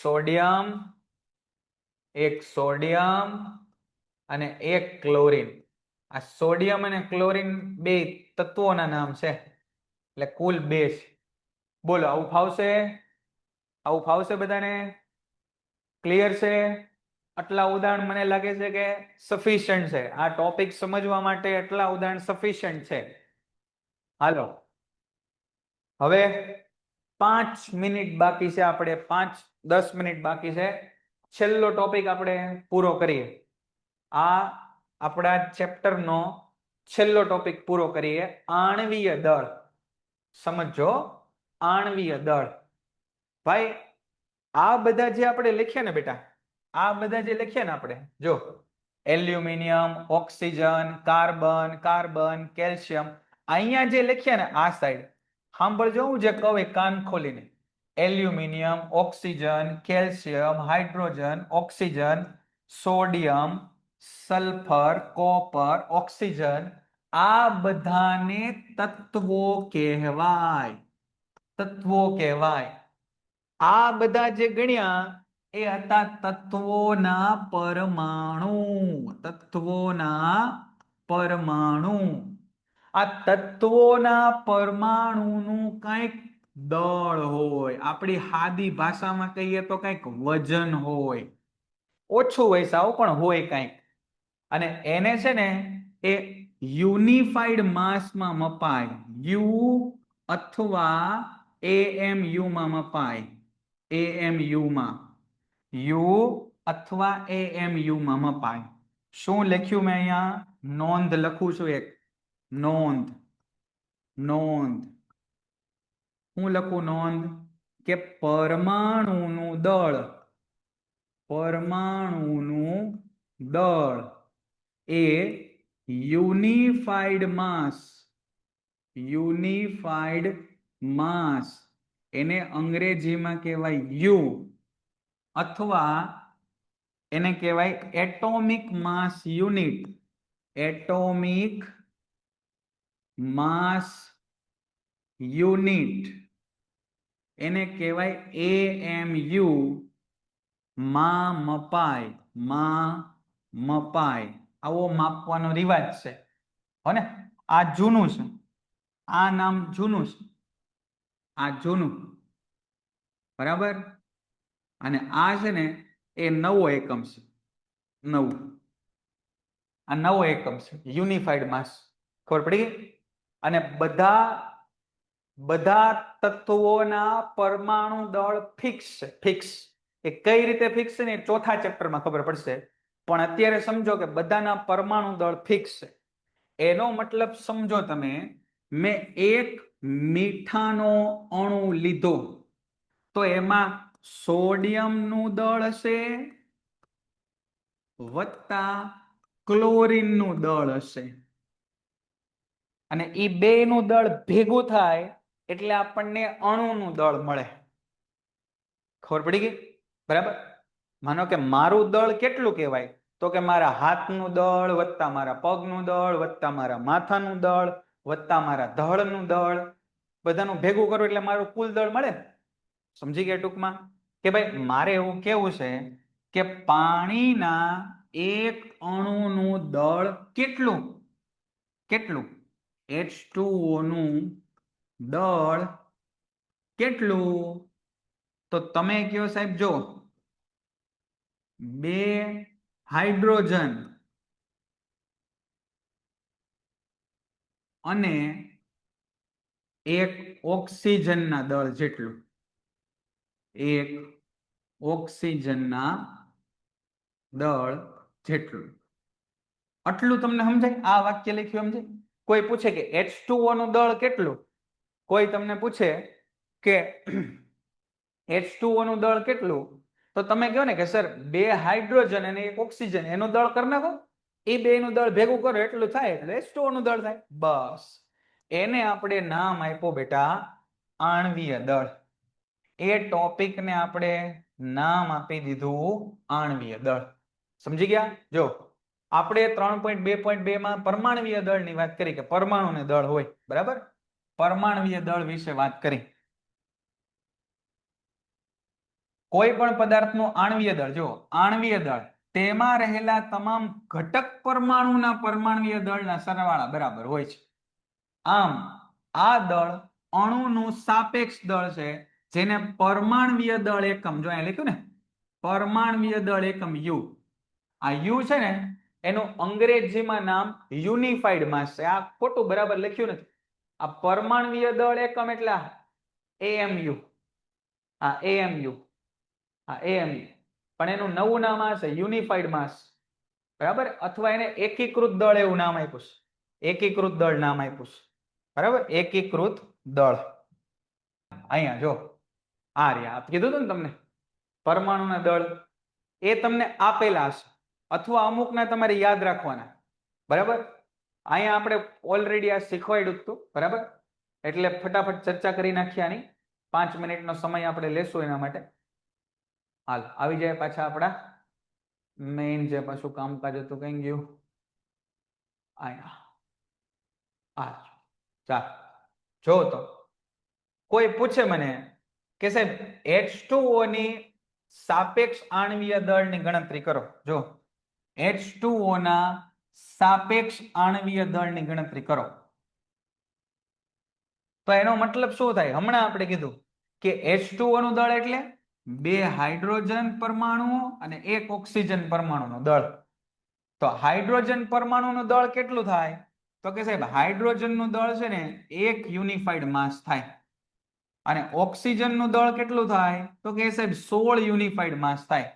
B: સોડિયમ અને 1 ક્લોરીન. આ સોડિયમ અને ક્લોરીન બે તત્વોના નામ છે એટલે કુલ 2 છે. બોલો આવું ફાવશે? આવું ફાવશે બધાને? ક્લિયર છે? આટલા ઉદાહરણ મને લાગે છે કે સફિશિયન્ટ છે. આ ટોપિક સમજવા માટે આટલા ઉદાહરણ સફિશિયન્ટ છે. હાલો હવે 5 મિનિટ બાકી છે. આપણે 5-10 મિનિટ બાકી છે. છેલ્લો ટોપિક આપણે પૂરો કરીએ. આ આપણા ચેપ્ટરનો છેલ્લો ટોપિક પૂરો કરીએ. આણવીય દળ. સમજો, આણવીય દળ. ભાઈ આ બધા જે આપણે લખ્યા ને બેટા, આ બધા જે લખ્યા ને આપણે, જો aluminium, oxygen, carbon, carbon, calcium, અહીંયા જે લખ્યા ને આ સાઈડ સાંભળજો, હું જે કહું એ કાન ખોલીને. Aluminium, oxygen, calcium, hydrogen, oxygen, sodium, sulphur, copper, oxygen, આ બધાને તત્વો કહેવાય. તત્વો કહેવાય. આ બધા જે ગણ્યા એ હતા તત્વોના પરમાણુ. તત્વોના પરમાણુ. આ તત્વોના પરમાણુનું કંઈક દળ હોય, આપણી સાદી ભાષામાં કહીએ તો કંઈક વજન હોય, ઓછું હોય સાવ પણ હોય કંઈક. અને એને છે ને એ યુનિફાઈડ માસમાં મપાય. યુ અથવા AMU માં મપાય. AMU માં, યુ અથવા AMU માં મપાય. શું લખ્યું મેં અહીંયા? નોંધ લખું છું એક. નોંધ. નોંધ. હું લખું નોંધ? કે પરમાણુનું દળ, પરમાણુનું દળ એ યુનિફાઈડ માસ, યુનિફાઈડ માસ, એને અંગ્રેજીમાં કહેવાય યુ, અથવા એને કહેવાય એટોમિક માસ યુનિટ. એટોમિક માસ યુનિટ એને કહેવાય AMU માં મપાય. માં મપાય. આવો માપવાનો રિવાજ છે હો ને. આ જૂનું છે, આ નામ જૂનું છે, આ જૂનું, બરાબર. અને આ છે ને એ નવો એકમ છે. નવું, આ નવો એકમ છે યુનિફાઈડ માસ. ખબર પડી ગઈ? અને બધા તત્વોના પરમાણુ દળ ફિક્સ છે. ફિક્સ. એ કઈ રીતે ફિક્સ છે ને એ ચોથા ચેપ્ટરમાં ખબર પડશે, પણ અત્યારે સમજો કે બધાના પરમાણુ દળ ફિક્સ છે. એનો મતલબ સમજો તમે, મેં એક મીઠાનો અણુ લીધો તો એમાં સોડિયમનું દળ હશે વત્તા ક્લોરીનનું દળ હશે, અને એ બેયનું દળ ભેગું થાય એટલે આપણને અણુનું દળ મળે. ખબર પડી ગઈ? બરાબર. માનો કે મારું દળ કેટલું કહેવાય? તો કે મારા હાથનું દળ વત્તા મારા પગનું દળ વત્તા મારા માથાનું દળ વત્તા મારા ધડનું દળ, બધાનું ભેગું કરું એટલે મારું કુલ દળ મળે. સમજી ગયા ટૂંકમાં? કે ભાઈ મારે એવું કેવું છે કે પાણીના એક અણુનું દળ કેટલું? કેટલું? H2O નું દળ કેટલું? તો તમે કયો સાહેબ, જો 2 હાઇડ્રોજન અને 1 ઓક્સિજનના દળ જેટલું. 1 ઓક્સિજનના દળ જેટલું. આટલું તમને સમજાય? આ વાક્ય લખ્યું સમજાય? કોઈ પૂછે કે H2O નું દળ કેટલું? કોઈ તમને પૂછે કે H2O નું દળ કેટલું? તો તમે કહો ને કે સર 2 હાઇડ્રોજન અને 1 ઓક્સિજન, એનું દળ કરી નાખો. એ બેનું દળ ભેગું કરો એટલું થાય એટલે H2O નું દળ થાય. બસ. એને આપણે નામ આપ્યું બેટા આણવીય દળ. એ ટોપિકને આપણે નામ આપી દીધું આણવીય દળ. સમજી ગયા? જો આપણે 3.2.2 માં પરમાણવીય દળની વાત કરી કે પરમાણુને દળ હોય, બરાબર. પરમાણવીય દળ વિશે વાત કરી. કોઈ પણ પદાર્થનું આણવીય દળ, જો આણવીય દળ તેમાં રહેલા તમામ ઘટક પરમાણુના પરમાણવીય દળના સરવાળા બરાબર હોય છે. આમ આ દળ અણુનું સાપેક્ષ દળ છે, જેને પરમાણવીય દળ એકમ, જો અહીંયા લખ્યું ને પરમાણવીય દળ એકમ યુ. આ યુ છે ને એનું અંગ્રેજીમાં નામ યુનિફાઈડ માસ છે. આ ખોટું બરાબર લખ્યું નથી. આ પરમાણવીય દળ એકમ એટલે AMU. આ AMU. આ AMU. પણ એનું નવું નામ આ છે યુનિફાઈડ માસ. બરાબર, અથવા એને એકીકૃત દળ એવું નામ આપ્યું છે, એકીકૃત દળ નામ આપ્યું છે, બરાબર, એકીકૃત દળ. અહીંયા જો આ રહ્યા, કીધું હતું ને તમને પરમાણુના દળ, એ તમને આપેલા હશે અથવા અમુકના તમારે યાદ રાખવાના, બરાબર. અહીંયા આપણે ઓલરેડી આ શીખવાડ્યું હતું, બરાબર, એટલે ફટાફટ ચર્ચા કરી નાખીએ આની. 5 મિનિટનો સમય આપણે લેશું એના માટે. હાલ આવી જાય પાછા આપણા મેઇન જે પાછું કામકાજ હતું કઈ ગયું અહીંયા. હાલ ચાલ જો તો કોઈ પૂછે મને કે સાહેબ H2O ની સાપેક્ષ આણ્વીય દળની ગણતરી કરો. જો H2O ના સાપેક્ષ આણ્વીય દળની ગણતરી કરો તો એનો મતલબ શું થાય? હમણાં આપણે કીધું કે H2O નું દળ એટલે 2 હાઇડ્રોજન પરમાણુઓ અને 1 ઓક્સિજન પરમાણુનું દળ. તો હાઇડ્રોજન પરમાણુનું દળ કેટલું થાય? તો કે સાહેબ હાઇડ્રોજનનું દળ છે ને 1 યુનિફાઈડ માસ થાય, અને ઓક્સિજનનું દળ કેટલું થાય? તો કે સાહેબ 16 યુનિફાઈડ માસ થાય.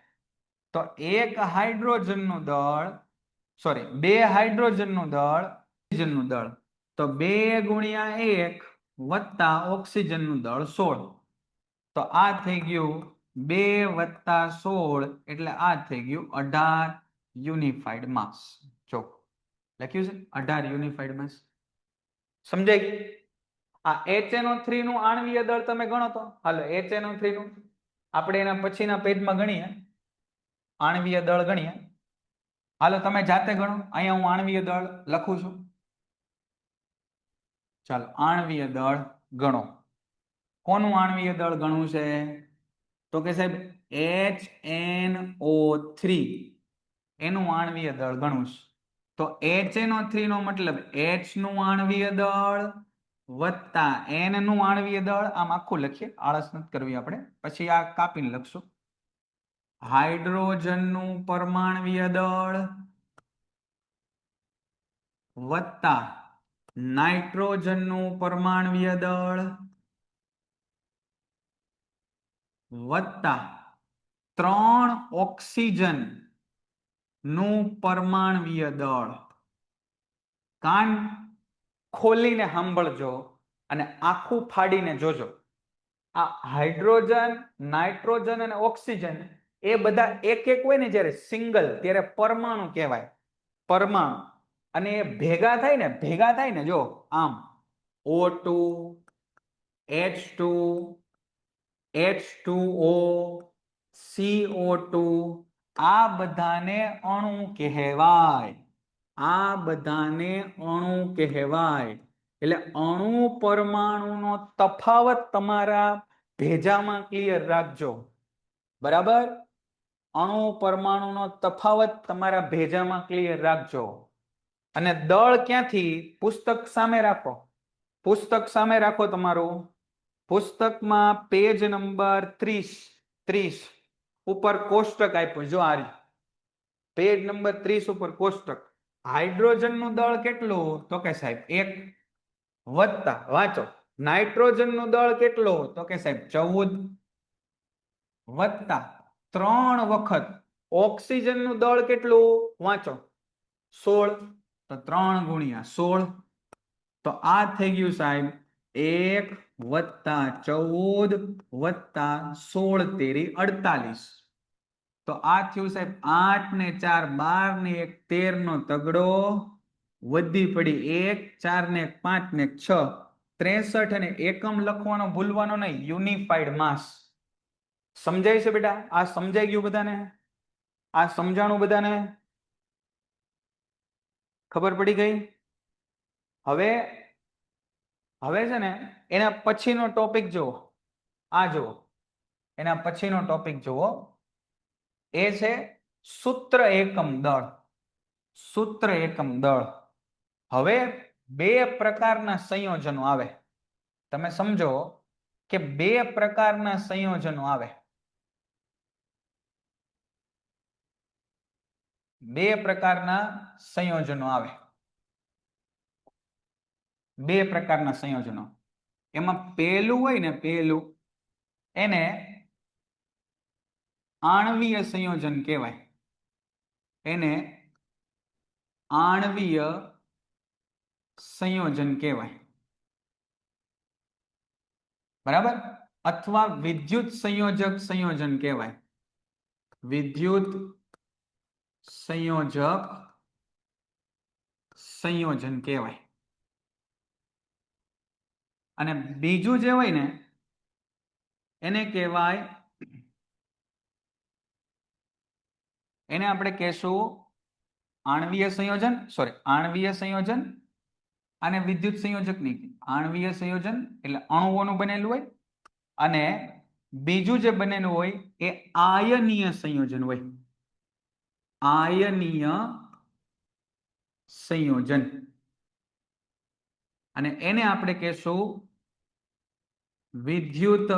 B: તો 1 હાઇડ્રોજનનું દળ, સોરી 2 હાઇડ્રોજનનું દળ, ઓક્સિજનનું દળ, તો 2 ગુણ્યા 1 વત્તા ઓક્સિજનનું દળ 16. તો આ થઈ ગયું 2 વત્તા 16 એટલે આ થઈ ગયું 18 યુનિફાઈડ માસ. જો લખ્યું છે 18 યુનિફાઈડ માસ. સમજાય ગયું? આ HNO3 નું આણ્વીય દળ તમે ગણો તો. હાલો HNO3 નું આપણે એના પછીના પેજમાં ગણીએ, આણ્વીય દળ ગણીએ. હાલો તમે જાતે ગણો, અહીંયા હું આણ્વીય દળ લખું છું. ચાલો આણ્વીય દળ ગણો. કોનું આણ્વીય દળ ગણવું છે? તો કે સાહેબ HNO3 એનું આણ્વીય દળ ગણવું છે. તો HNO3 નો મતલબ H નું આણ્વીય દળ વત્તા N નું આણ્વીય દળ. આમ આખું લખીએ, આળસ નથી કરવી આપણે, પછી આ કાપીને લખશું. હાઇડ્રોજનનું પરમાણ્વીય દળ વત્તા નાઇટ્રોજનનું પરમાણ્વીય દળ વત્તા 3 ઓક્સિજન નું પરમાણ્વીય દળ. કાન ખોલીને સાંભળજો અને આખું ફાડીને જોજો. આ હાઇડ્રોજન, નાઇટ્રોજન અને ઓક્સિજન એ બધા એક એક હોય ને જ્યારે સિંગલ, ત્યારે પરમાણુ કહેવાય, પરમાણુ. અને એ ભેગા થાય ને જો આમ O2, H2, H2O, CO2, આ બધાને અણુ કહેવાય. આ બધાને અણુ કહેવાય. એટલે અણુ પરમાણુનો તફાવત તમારા ભેજામાં ક્લિયર રાખજો, બરાબર. અણુ પરમાણુનો તફાવત તમારા ભેજામાં ક્લિયર રાખજો. અને દળ ક્યાંથી? પુસ્તક સામે રાખો, પુસ્તક સામે રાખો તમારું. પુસ્તકમાં પેજ નંબર 30 ઉપર કોષ્ટક આપ્યું, જો આ રહ્યું પેજ નંબર 30 ઉપર કોષ્ટક. હાઇડ્રોજનનું દળ કેટલું? તો કે સાહેબ 1 વત્તા, વાંચો, નાઇટ્રોજનનું દળ કેટલું? તો કે સાહેબ 14 વત્તા 3 વખત ઓક્સિજનનું દળ કેટલું? વાંચો 16. તો 3 ગુણ્યા 16. તો આ થઈ ગયું સાહેબ 1 વત્તા 14 વત્તા 16 તેરી 48. તો આ થયું સાહેબ 8 ને 4 12 ને 1 13 નો તગડો વધી પડી 1 4 ને 1 5 ને 1 6 63 અને એકમ લખવાનો ભૂલવાનો નહીં, યુનિફાઈડ માસ. સમજાય છે બેટા? આ સમજાઈ ગયું બધાને? આ સમજાણું બધાને? ખબર પડી ગઈ? હવે છે ને એના પછીનો ટોપિક જુઓ, આ જુઓ, એના પછીનો ટોપિક જુઓ, એ છે સૂત્ર એકમ દળ. સૂત્ર એકમ દળ. હવે 2 પ્રકારના સંયોજનો આવે. તમે સમજો કે 2 પ્રકારના સંયોજનો આવે. 2 પ્રકારના સંયોજનો આવે. 2 પ્રકારના સંયોજનો. એમાં પહેલું હોય ને, પહેલું એને આણ્વીય સંયોજન કહેવાય. એને આણ્વીય સંયોજન કહેવાય, બરાબર, અથવા વિદ્યુત સંયોજક સંયોજન કહેવાય, વિદ્યુત સંયોજક સંયોજન કહેવાય. અને બીજું જે હોય ને એને કહેવાય, એને આપણે કહેશું આણ્વીય સંયોજન, આણ્વીય સંયોજન અને વિદ્યુત સંયોજક નહીં, આણ્વીય સંયોજન એટલે અણુઓનું બનેલું હોય, અને બીજું જે બનેલું હોય એ આયનીય સંયોજન હોય, આયનીય સંયોજન, અને એને આપણે કહેશું વિદ્યુત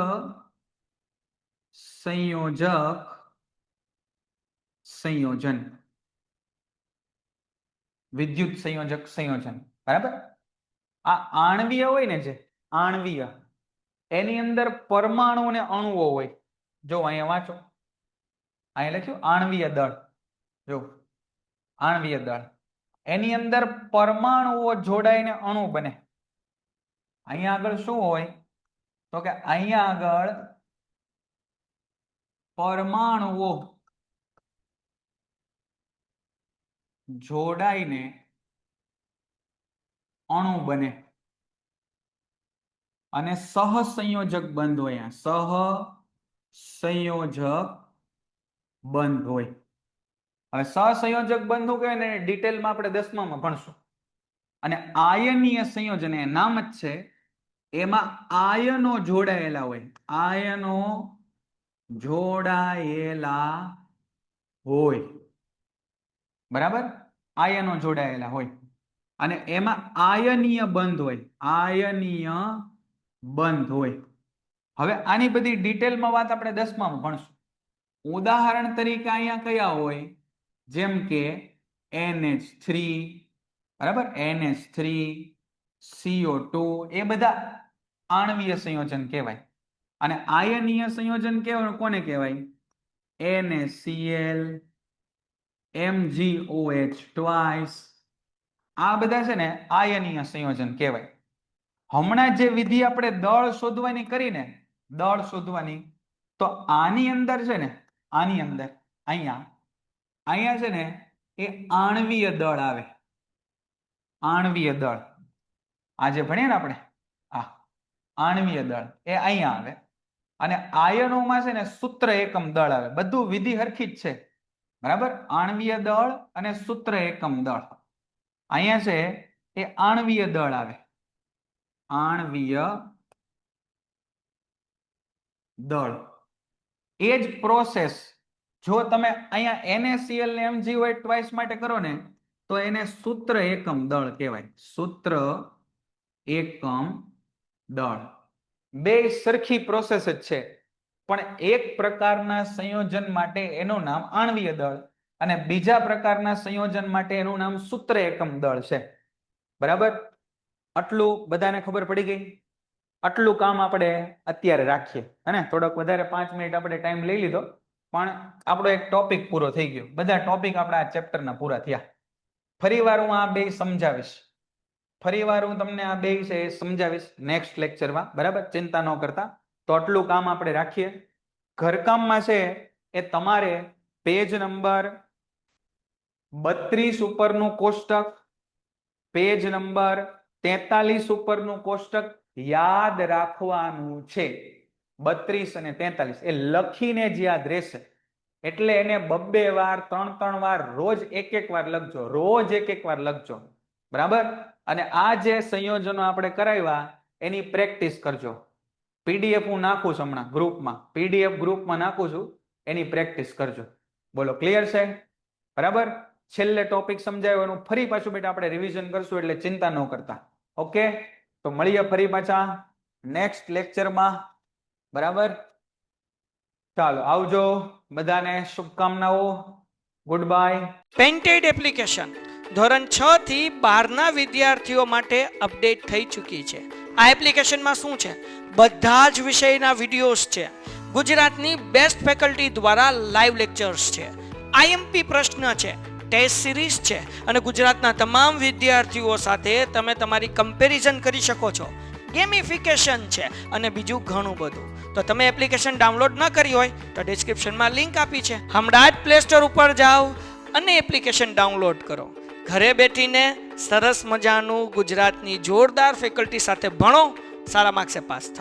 B: સંયોજક સંયોજન, વિદ્યુત સંયોજક સંયોજન, બરાબર. આ આણ્વીય હોય ને, જે આણ્વીય એની અંદર પરમાણુ અને અણુઓ હોય. જો અહીંયા વાંચો, અહીંયા લખ્યું આણ્વીય દળ, જો આણ્વીય દળ, એની અંદર પરમાણુઓ જોડાઈને અણુ બને. અહીંયા આગળ શું હોય તો કે અહીંયા આગળ પરમાણુઓ જોડાઈને અણુ બને, અને સહસંયોજક બંધ હોય, સહસંયોજક બંધ હોય. હવે સહસંયોજક બંધ કહેવાય ને, ડિટેલમાં આપણે 10મામાં ભણશું. અને આયનીય સંયોજન એ નામ જ છે, એમાં આયનો જોડાયેલા હોય, આયનો જોડાયેલા હોય, બરાબર, આયનો જોડાયેલા હોય, અને એમાં આયનીય બંધ હોય, આયનીય બંધ હોય. હવે આની બધી ડિટેલમાં વાત આપણે 10મામાં ભણશું. ઉદાહરણ તરીકે અહીંયા કયા હોય, જેમ કે NH3, બરાબર, NH3, CO2, એ બધા આણ્વીય સંયોજન કહેવાય. અને આયનીય સંયોજન કેવું કોને કહેવાય? NaCl, MgOH twice, આ બધા છે ને આયનીય સંયોજન કહેવાય. હમણાં જે વિધિ આપણે દળ શોધવાની કરીને, દળ શોધવાની, તો આની અંદર છે ને, આની અંદર અહીંયા છે ને એ આણ્વીય દળ આવે, આણ્વીય દળ. આજે ભણીએ ને આપણે આ આણ્વીય દળ એ અહીંયા આવે, અને આયનોમાં છે ને સૂત્ર એકમ દળ આવે. બધું વિધિ હરખી જ છે, બરાબર. આણ્વીય દળ અને સૂત્ર એકમ દળ અહીંયા છે એ આણ્વીય દળ આવે, આણ્વીય દળ. એ જ પ્રોસેસ જો તમે અહીંયા NaCl ને MgOH twice માટે કરો ને, તો એને સૂત્ર એકમ દળ કહેવાય, સૂત્ર એકમ દળ. બે સરખી પ્રોસેસ જ છે, પણ એક પ્રકારના સંયોજન માટે એનું નામ આણ્વીય દળ, અને બીજા પ્રકારના સંયોજન માટે એનું નામ સૂત્ર એકમ દળ છે, બરાબર. આટલું બધાને ખબર પડી ગઈ? આટલું કામ આપણે અત્યારે રાખીએ, અને થોડોક વધારે 5 મિનિટ આપણે ટાઈમ લઈ લીધો, પણ આપણો એક ટોપિક પૂરો થઈ ગયો. બધા ટોપિક આપણા આ ચેપ્ટરના પૂરા થયા. ફરીવાર હું આ બે સમજાવીશ, ફરીવાર હું તમને આ બે છે એ સમજાવીશ નેક્સ્ટ લેક્ચરમાં, બરાબર. ચિંતા ન કરતા. તો આટલું કામ આપણે રાખીએ. ઘરકામમાં છે એ તમારે પેજ નંબર 32 ઉપરનું કોષ્ટક, પેજ નંબર 43 ઉપરનું કોષ્ટક યાદ રાખવાનું છે. 32 અને 43 એ લખીને જ યાદ રહેશે, એટલે એને 2 વાર 3 વાર રોજ એક વાર લખજો, રોજ એક વાર લખજો, બરાબર. અને આ જે સંયોજનો આપણે કરાવ્યા એની પ્રેક્ટિસ કરજો. PDF હું નાખું છું હમણાં ગ્રુપમાં, PDF ગ્રુપમાં નાખું છું, એની પ્રેક્ટિસ કરજો. બોલો, ક્લિયર છે? બરાબર. છેલ્લે ટોપિક સમજાયો એનું ફરી પાછું બેટા આપણે રિવિઝન કરશું, એટલે ચિંતા ન કરતા. ઓકે, તો મળીએ ફરી પાછા નેક્સ્ટ લેક્ચરમાં, બરાબર. ચાલો, આવજો, બધાને શુભકામનાઓ. Good bye.
A: પેન્ટેડ એપ્લિકેશન ધોરણ 6 થી 12ના વિદ્યાર્થીઓ માટે અપડેટ થઈ ચૂકી છે. આ એપ્લિકેશનમાં શું છે? બધા જ વિષયના વિડીયોઝ છે. ગુજરાતની બેસ્ટ ફેકલ્ટી દ્વારા લાઈવ લેક્ચર્સ છે. IMP પ્રશ્ન છે, ટેસ્ટ સિરીઝ છે અને ગુજરાતના તમામ વિદ્યાર્થીઓ સાથે તમે તમારી કમ્પેરિઝન કરી શકો છો. ગેમિફિકેશન છે અને બીજું ઘણું બધું. તો તમે એપ્લિકેશન ડાઉનલોડ ન કરી હોય તો ડિસ્ક્રિપ્શનમાં લિંક આપી છે. હમણાં જ પ્લે સ્ટોર ઉપર જાઓ અને એપ્લિકેશન ડાઉનલોડ કરો. ઘરે બેઠીને સરસ મજાનું ગુજરાતની જોરદાર ફેકલ્ટી સાથે ભણો, સારા માર્ક્સે પાસ થાઓ.